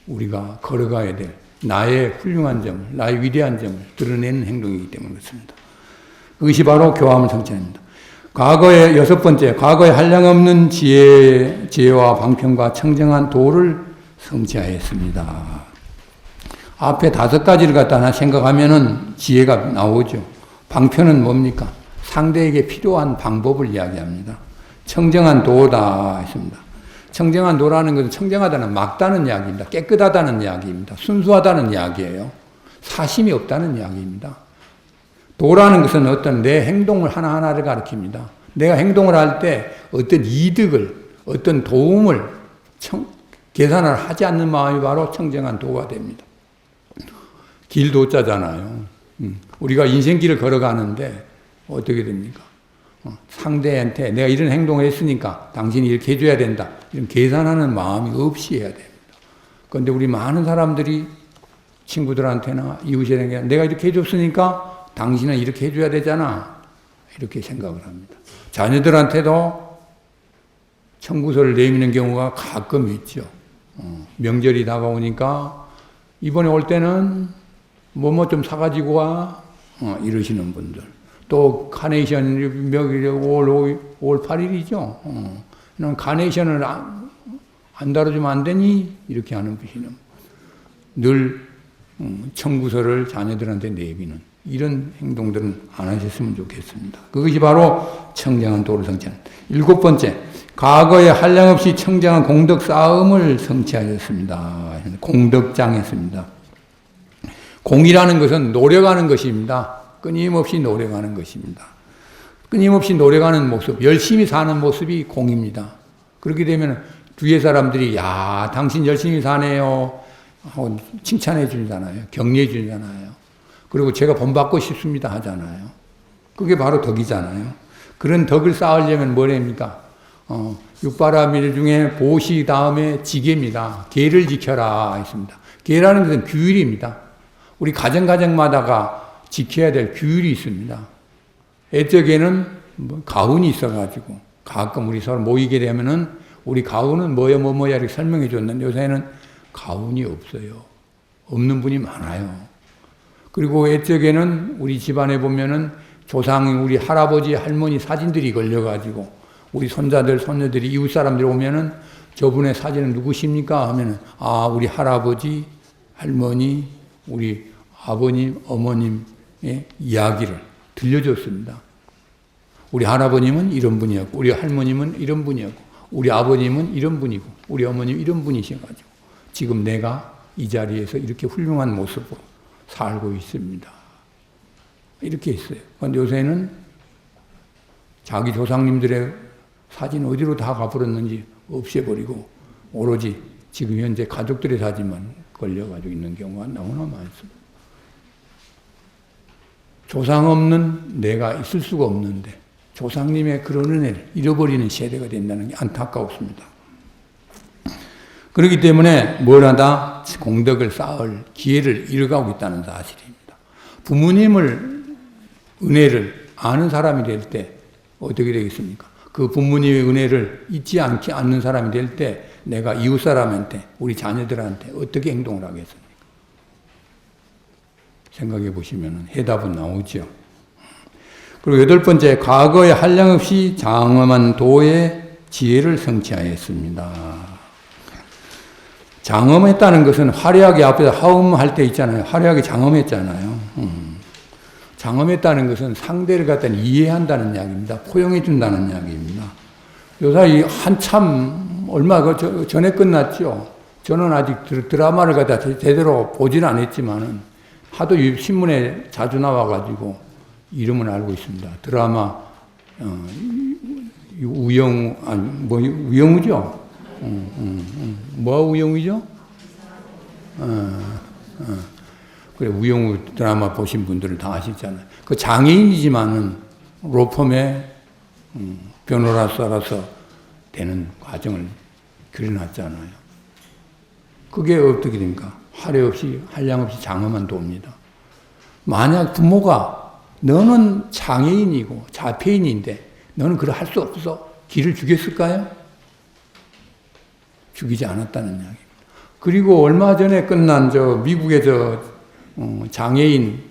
우리가 걸어가야 될 나의 훌륭한 점을, 나의 위대한 점을 드러내는 행동이기 때문에 그렇습니다. 그것이 바로 교화함을 성취합니다. 과거에 여섯 번째, 과거에 한량없는 지혜와 방편과 청정한 도를 성취하였습니다. 앞에 다섯 가지를 갖다 하나 생각하면은 지혜가 나오죠. 방편은 뭡니까? 상대에게 필요한 방법을 이야기합니다. 청정한 도다 했습니다. 청정한 도라는 것은 청정하다는 막다는 이야기입니다. 깨끗하다는 이야기입니다. 순수하다는 이야기예요. 사심이 없다는 이야기입니다. 도라는 것은 어떤 내 행동을 하나하나를 가리킵니다. 내가 행동을 할 때 어떤 이득을, 어떤 도움을 계산을 하지 않는 마음이 바로 청정한 도가 됩니다. 길도자잖아요. 우리가 인생길을 걸어가는데 어떻게 됩니까? 상대한테 내가 이런 행동을 했으니까 당신이 이렇게 해줘야 된다. 이런 계산하는 마음이 없이 해야 됩니다. 그런데 우리 많은 사람들이 친구들한테나 이웃에게 내가 이렇게 해줬으니까 당신은 이렇게 해줘야 되잖아. 이렇게 생각을 합니다. 자녀들한테도 청구서를 내미는 경우가 가끔 있죠. 명절이 다가오니까 이번에 올 때는 뭐뭐 좀 사가지고 와. 이러시는 분들. 또 카네이션 몇 5월 8일이죠. 난 카네이션을 안 다뤄주면 안 되니? 이렇게 하는 분이는 늘 청구서를 자녀들한테 내비는 이런 행동들은 안 하셨으면 좋겠습니다. 그것이 바로 청정한 도를 성취하는. 7번째, 과거에 한량없이 청정한 공덕 싸움을 성취하셨습니다. 공덕장했습니다. 공이라는 것은 노력하는 것입니다. 끊임없이 노력하는 것입니다. 끊임없이 노력하는 모습, 열심히 사는 모습이 공입니다. 그렇게 되면 뒤에 사람들이 야, 당신 열심히 사네요 하고 칭찬해 주잖아요. 격려해 주잖아요. 그리고 제가 본받고 싶습니다 하잖아요. 그게 바로 덕이잖아요. 그런 덕을 쌓으려면 뭐랍니까? 육바라밀 중에 보시 다음에 지계입니다. 계를 지켜라 했습니다. 계라는 것은 규율입니다. 우리 가정마다가 지켜야 될 규율이 있습니다. 옛적에는 가훈이 있어가지고 가끔 우리 서로 모이게 되면은 우리 가훈은 뭐야 이렇게 설명해 줬는데 요새는 가훈이 없어요. 없는 분이 많아요. 그리고 옛적에는 우리 집안에 보면은 조상 우리 할아버지 할머니 사진들이 걸려가지고 우리 손자들 손녀들이 이웃 사람들 오면은 저분의 사진은 누구십니까 하면은 우리 할아버지 할머니 우리 아버님 어머님의 이야기를 들려줬습니다. 우리 할아버님은 이런 분이었고 우리 할머님은 이런 분이었고 우리 아버님은 이런 분이고 우리 어머님 이런 분이셔가지고 지금 내가 이 자리에서 이렇게 훌륭한 모습으로 살고 있습니다. 이렇게 있어요. 그런데 요새는 자기 조상님들의 사진 어디로 다 가버렸는지 없애버리고 오로지 지금 현재 가족들의 사진만 걸려가지고 있는 경우가 너무나 많습니다. 조상 없는 내가 있을 수가 없는데 조상님의 그런 은혜를 잃어버리는 세대가 된다는 게 안타까웠습니다. 그렇기 때문에 뭘 하다 공덕을 쌓을 기회를 잃어가고 있다는 사실입니다. 부모님을 은혜를 아는 사람이 될 때 어떻게 되겠습니까? 그 부모님의 은혜를 잊지 않는 사람이 될 때 내가 이웃 사람한테 우리 자녀들한테 어떻게 행동을 하겠습니까? 생각해 보시면 해답은 나오죠. 그리고 8번째, 과거에 한량없이 장엄한 도의 지혜를 성취하였습니다. 장엄했다는 것은 화려하게 앞에서 하음할 때 있잖아요. 화려하게 장엄했잖아요. 장엄했다는 것은 상대를 갖다 이해한다는 이야기입니다. 포용해 준다는 이야기입니다. 요사이 한참 얼마 전에 끝났죠. 저는 아직 드라마를 갖다 제대로 보지는 않았지만은 하도 신문에 자주 나와가지고 이름은 알고 있습니다. 드라마 우영우죠? 뭐 우영우죠? 그래, 우영우 드라마 보신 분들은 다 아시잖아요. 그 장애인이지만은 로펌에 변호사로서 되는 과정을 그려놨잖아요. 그게 어떻게 됩니까? 화려 없이, 한량 없이 장엄한 도입니다. 만약 부모가 너는 장애인이고 자폐인인데 너는 그걸 할 수 없어. 길을 주겠을까요? 죽이지 않았다는 이야기입니다. 그리고 얼마 전에 끝난 미국의 장애인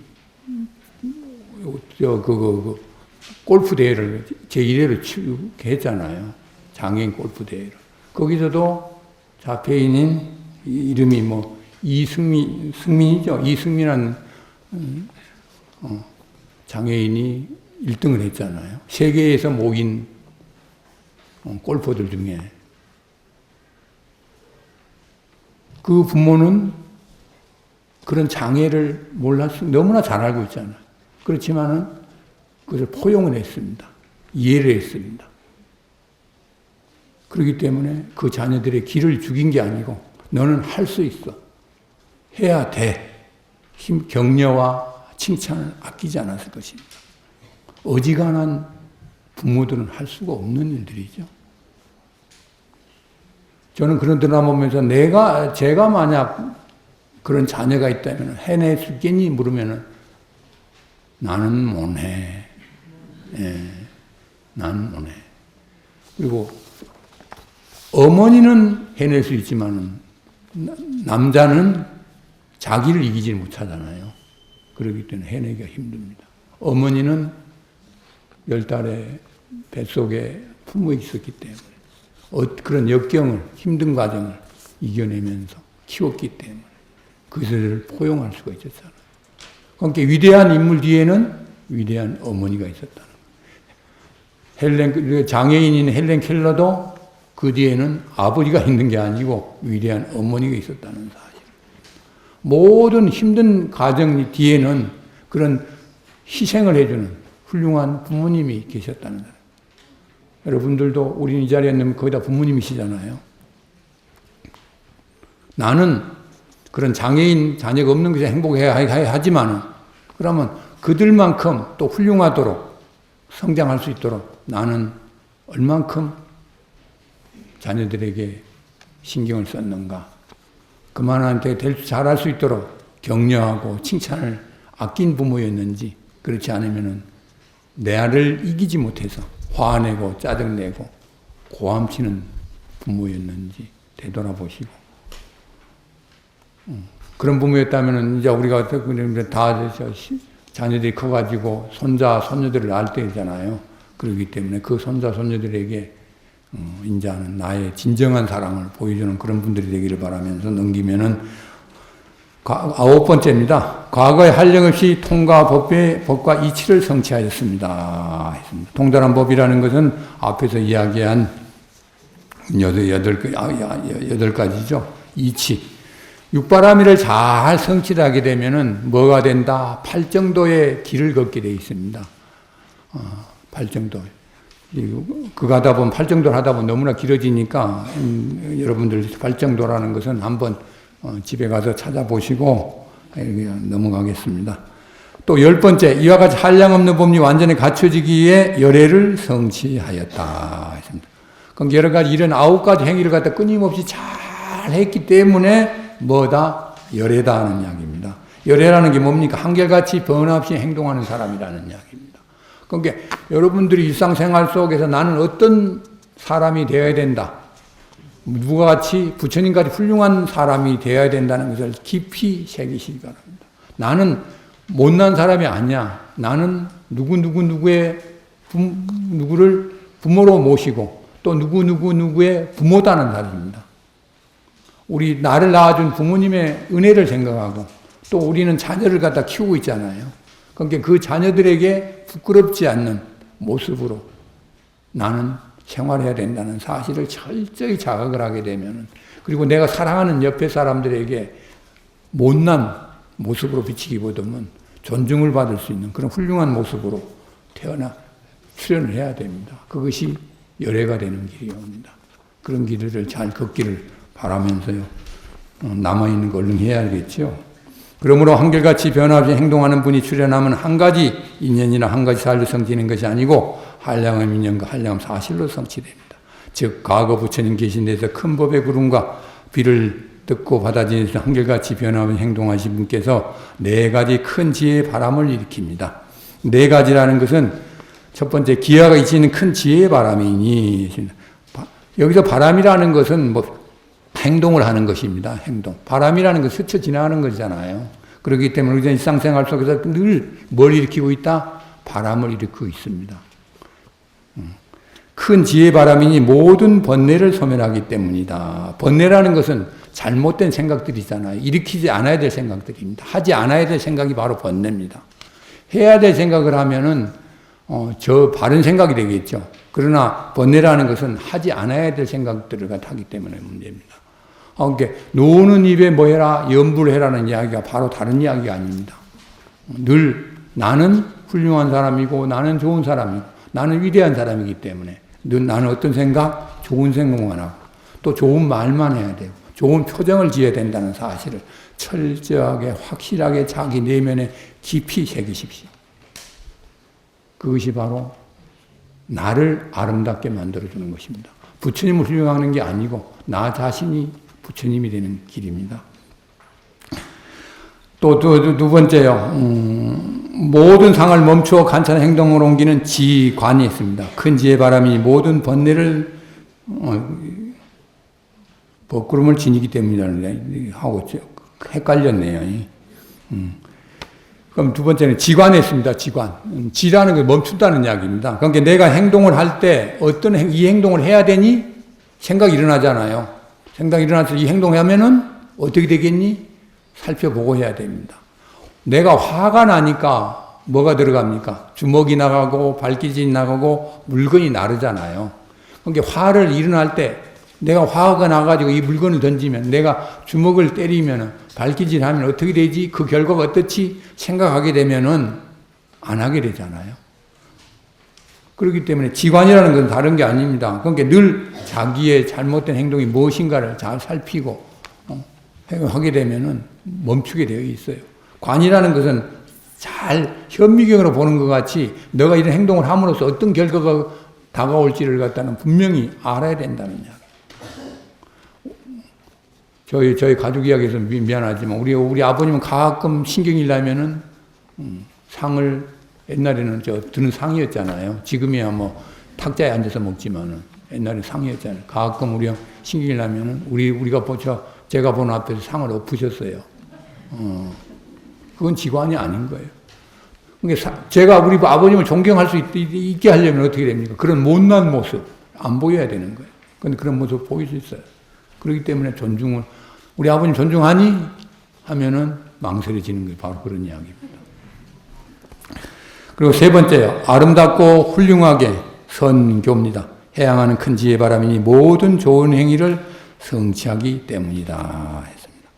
골프 대회를 제1회로 했잖아요. 장애인 골프 대회를. 거기서도 자폐인인 이름이 승민이죠. 이승민이라는 장애인이 1등을 했잖아요. 세계에서 모인 골퍼들 중에. 그 부모는 그런 장애를 너무나 잘 알고 있잖아요. 그렇지만은 그것을 포용을 했습니다. 이해를 했습니다. 그렇기 때문에 그 자녀들의 길을 죽인 게 아니고 너는 할 수 있어. 해야 돼. 격려와 칭찬을 아끼지 않았을 것입니다. 어지간한 부모들은 할 수가 없는 일들이죠. 저는 그런 드라마 보면서 제가 만약 그런 자녀가 있다면 해낼 수 있겠니? 물으면은 나는 못해. 예, 나는 못해. 그리고 어머니는 해낼 수 있지만은 남자는 자기를 이기지 못하잖아요. 그렇기 때문에 해내기가 힘듭니다. 어머니는 10달에 뱃속에 품어 있었기 때문에 그런 역경을, 힘든 과정을 이겨내면서 키웠기 때문에 그것을 포용할 수가 있었잖아요. 그러니까 위대한 인물 뒤에는 위대한 어머니가 있었다는 거예요. 장애인인 헬렌 켈러도 그 뒤에는 아버지가 있는 게 아니고 위대한 어머니가 있었다는 사실. 모든 힘든 과정 뒤에는 그런 희생을 해주는 훌륭한 부모님이 계셨다는 거예요. 여러분들도 우리는 이 자리에 있는 거의 다 부모님이시잖아요. 나는 그런 장애인 자녀가 없는 것이 행복해야 하지만은 그러면 그들만큼 또 훌륭하도록 성장할 수 있도록 나는 얼만큼 자녀들에게 신경을 썼는가. 그만한테 잘할 수 있도록 격려하고 칭찬을 아낀 부모였는지, 그렇지 않으면은 내 아를 이기지 못해서 화내고 짜증내고 고함치는 부모였는지 되돌아보시고, 그런 부모였다면은 이제 우리가 다 자녀들이 커가지고 손자, 손녀들을 낳을 때잖아요. 그렇기 때문에 그 손자, 손녀들에게 인자는 나의 진정한 사랑을 보여주는 그런 분들이 되기를 바라면서 넘기면은 9번째입니다. 과거에 한량없이 통과 법과 이치를 성취하였습니다. 통달한 법이라는 것은 앞에서 이야기한 8가지죠. 이치. 육바라밀을 잘 성취하게 되면은 뭐가 된다? 팔정도의 길을 걷게 되어 있습니다. 팔정도. 그거 하다 보면, 팔정도를 하다 보면 너무나 길어지니까, 여러분들 팔정도라는 것은 한번 집에 가서 찾아보시고, 넘어가겠습니다. 또 10번째, 이와 같이 한량없는 법리 완전히 갖춰지기에 열애를 성취하였다. 그럼 여러 가지 이런 9가지 행위를 갖다 끊임없이 잘 했기 때문에 뭐다? 열애다 하는 이야기입니다. 열애라는 게 뭡니까? 한결같이 변함없이 행동하는 사람이라는 이야기입니다. 그러니까 여러분들이 일상생활 속에서 나는 어떤 사람이 되어야 된다. 누가 같이 부처님같이 훌륭한 사람이 되어야 된다는 것을 깊이 새기시기 바랍니다. 나는 못난 사람이 아니야. 나는 누구를 부모로 모시고 또 누구의 부모다는 사람입니다. 우리 나를 낳아준 부모님의 은혜를 생각하고 또 우리는 자녀를 갖다 키우고 있잖아요. 그러니까 그 자녀들에게 부끄럽지 않는 모습으로 나는 생활해야 된다는 사실을 철저히 자각을 하게 되면, 그리고 내가 사랑하는 옆에 사람들에게 못난 모습으로 비치기보다는 존중을 받을 수 있는 그런 훌륭한 모습으로 출현을 해야 됩니다. 그것이 열애가 되는 길이옵니다. 그런 길을 잘 걷기를 바라면서요. 남아있는 거 얼른 해야겠죠. 그러므로 한결같이 변함없이 행동하는 분이 출현하면 한 가지 인연이나 한 가지 사실로 성취되는 것이 아니고 한량의 인연과 한량의 사실로 성취됩니다. 즉 과거 부처님 계신 데서 큰 법의 구름과 비를 듣고 받아들이면서 한결같이 변함없이 행동하신 분께서 4가지 큰 지혜의 바람을 일으킵니다. 4가지라는 것은 첫 번째 기아가 이치는 큰 지혜의 바람이니, 여기서 바람이라는 것은 행동을 하는 것입니다. 행동. 바람이라는 건 스쳐 지나가는 거잖아요. 그렇기 때문에 우리가 일상생활 속에서 늘 뭘 일으키고 있다? 바람을 일으키고 있습니다. 큰 지혜의 바람이니 모든 번뇌를 소멸하기 때문이다. 번뇌라는 것은 잘못된 생각들이잖아요. 일으키지 않아야 될 생각들입니다. 하지 않아야 될 생각이 바로 번뇌입니다. 해야 될 생각을 하면은 바른 생각이 되겠죠. 그러나 번뇌라는 것은 하지 않아야 될 생각들을 하기 때문에 문제입니다. 그러니까 노는 입에 뭐 해라, 염불 해라는 이야기가 바로 다른 이야기가 아닙니다. 늘 나는 훌륭한 사람이고 나는 좋은 사람이고 나는 위대한 사람이기 때문에 늘 나는 어떤 생각? 좋은 생각만 하고 또 좋은 말만 해야 되고 좋은 표정을 지어야 된다는 사실을 철저하게 확실하게 자기 내면에 깊이 새기십시오. 그것이 바로 나를 아름답게 만들어주는 것입니다. 부처님을 훌륭하는 게 아니고 나 자신이 부처님이 되는 길입니다. 또 두 번째요. 모든 상을 멈추어 간단한 행동으로 옮기는 지관이 있습니다. 큰 지혜의 바람이 모든 번뇌를 벗구름을 지니기 때문이라는 하고 헷갈렸네요. 그럼 두 번째는 지관에 있습니다. 지관. 지라는 게 멈춘다는 이야기입니다. 그러니까 내가 행동을 할 때 어떤 이 행동을 해야 되니? 생각이 일어나잖아요. 생각이 일어나서 이 행동을 하면은 어떻게 되겠니? 살펴보고 해야 됩니다. 내가 화가 나니까 뭐가 들어갑니까? 주먹이 나가고 발기질이 나가고 물건이 나르잖아요. 그러니까 화를 일어날 때 내가 화가 나가지고 이 물건을 던지면 내가 주먹을 때리면 발기질하면 어떻게 되지? 그 결과가 어떻지? 생각하게 되면은 안 하게 되잖아요. 그렇기 때문에 지관이라는 건 다른 게 아닙니다. 그러니까 늘 자기의 잘못된 행동이 무엇인가를 잘 살피고 하게 되면은 멈추게 되어 있어요. 관이라는 것은 잘 현미경으로 보는 것 같이 너가 이런 행동을 함으로써 어떤 결과가 다가올지를 갖다는 분명히 알아야 된다는 이야기. 저희 가족 이야기에서 미안하지만 우리 아버님은 가끔 신경이 나면은 상을 옛날에는 드는 상이었잖아요. 지금이야 뭐 탁자에 앉아서 먹지만은 옛날에 상이었잖아요. 가끔 우리 신경이 나면은 우리가 제가 보는 앞에서 상을 엎으셨어요. 그건 지관이 아닌 거예요. 그러니까 제가 우리 아버님을 존경할 수 있게 하려면 어떻게 됩니까? 그런 못난 모습 안 보여야 되는 거예요. 그런데 그런 모습 보일 수 있어요. 그렇기 때문에 우리 아버님 존중하니? 하면은 망설여지는 게 바로 그런 이야기입니다. 그리고 세 번째요. 아름답고 훌륭하게 선교입니다. 해양하는 큰 지혜의 바람이니 모든 좋은 행위를 성취하기 때문이다. 했습니다.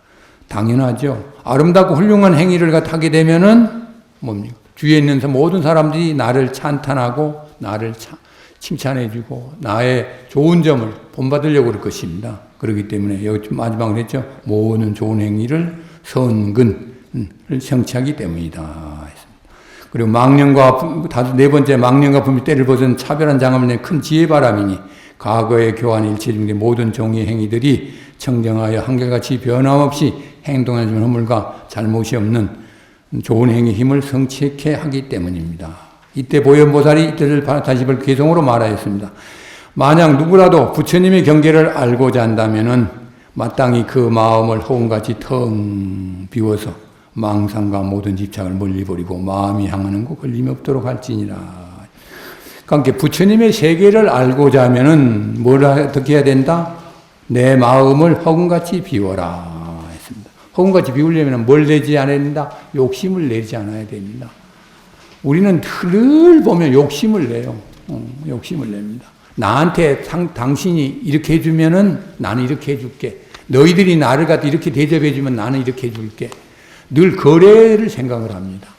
당연하죠. 아름답고 훌륭한 행위를 하게 되면은 뭡니까? 주위에 있는 모든 사람들이 나를 찬탄하고 나를 칭찬해주고 나의 좋은 점을 본받으려고 그럴 것입니다. 그렇기 때문에 여기 마지막으로 했죠. 모든 좋은 행위를 선근을 성취하기 때문이다. 그리고 네 번째 망령과 분미 때를 벗은 차별한 장엄을 낸 큰 지혜의 바람이니 과거의 교환 일체 중의 모든 종의 행위들이 청정하여 한결같이 변함없이 행동해주는 허물과 잘못이 없는 좋은 행위의 힘을 성취케 하기 때문입니다. 이때 보현보살이 이때를 다시 개성으로 말하였습니다. 만약 누구라도 부처님의 경계를 알고자 한다면은 마땅히 그 마음을 허공같이 텅 비워서 망상과 모든 집착을 멀리 버리고 마음이 향하는 곳 걸림이 없도록 할지니라. 그러니까 부처님의 세계를 알고자 하면은 어떻게 해야 된다? 내 마음을 허공같이 비워라 했습니다. 허공같이 비우려면 뭘 내지 않아야 된다? 욕심을 내지 않아야 됩니다. 우리는 늘 보면 욕심을 내요. 욕심을 냅니다. 나한테 당신이 이렇게 해주면은 나는 이렇게 해줄게. 너희들이 나를 갖다 이렇게 대접해주면 나는 이렇게 해줄게. 늘 거래를 생각을 합니다.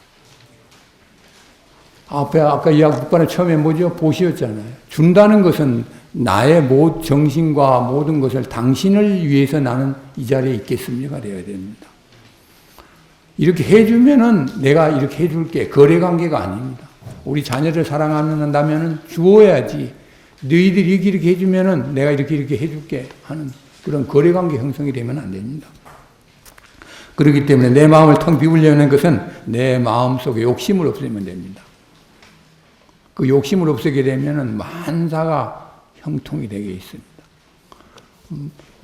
아까 이야기반에 처음에 뭐죠? 보시였잖아요. 준다는 것은 나의 정신과 모든 것을 당신을 위해서 나는 이 자리에 있겠습니까? 되어야 됩니다. 이렇게 해주면은 내가 이렇게 해줄게. 거래 관계가 아닙니다. 우리 자녀를 사랑한다면은 주어야지. 너희들이 이렇게 해주면은 내가 이렇게 해줄게 하는 그런 거래 관계 형성이 되면 안 됩니다. 그렇기 때문에 내 마음을 텅 비우려는 것은 내 마음 속에 욕심을 없애면 됩니다. 그 욕심을 없애게 되면은 만사가 형통이 되게 있습니다.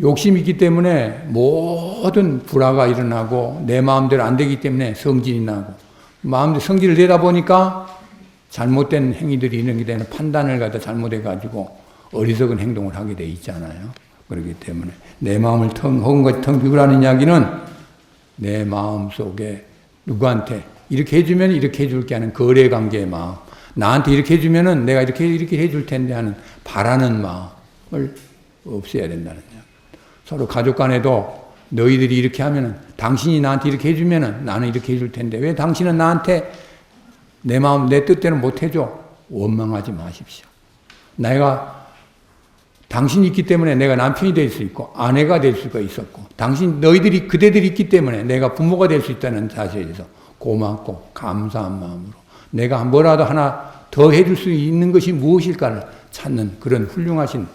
욕심이 있기 때문에 모든 불화가 일어나고 내 마음대로 안 되기 때문에 성질이 나고 마음대로 성질을 내다 보니까 잘못된 행위들이 일어나게 되는 판단을 갖다 잘못해가지고 어리석은 행동을 하게 돼 있잖아요. 그렇기 때문에 내 마음을 허공같이 텅 비우라는 이야기는 내 마음 속에 누구한테 이렇게 해주면 이렇게 해줄게 하는 거래관계의 마음, 나한테 이렇게 해주면은 내가 이렇게 해줄 텐데 하는 바라는 마음을 없애야 된다는 이야기. 서로 가족 간에도 너희들이 이렇게 하면은 당신이 나한테 이렇게 해주면은 나는 이렇게 해줄 텐데 왜 당신은 나한테 내 마음 내 뜻대로 못 해줘? 원망하지 마십시오. 당신이 있기 때문에 내가 남편이 될 수 있고 아내가 될 수가 있었고 그대들이 있기 때문에 내가 부모가 될 수 있다는 사실에 대해서 고맙고 감사한 마음으로 내가 뭐라도 하나 더 해줄 수 있는 것이 무엇일까를 찾는 그런 훌륭하신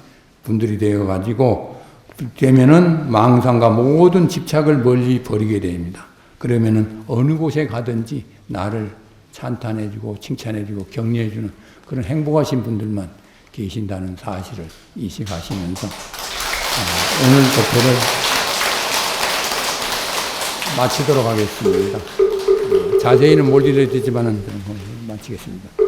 분들이 되어가지고 되면은 망상과 모든 집착을 멀리 버리게 됩니다. 그러면은 어느 곳에 가든지 나를 찬탄해주고 칭찬해주고 격려해주는 그런 행복하신 분들만 계신다는 사실을 인식하시면서 오늘 법회를 마치도록 하겠습니다. 자세히는 못 이루어지지만은 마치겠습니다.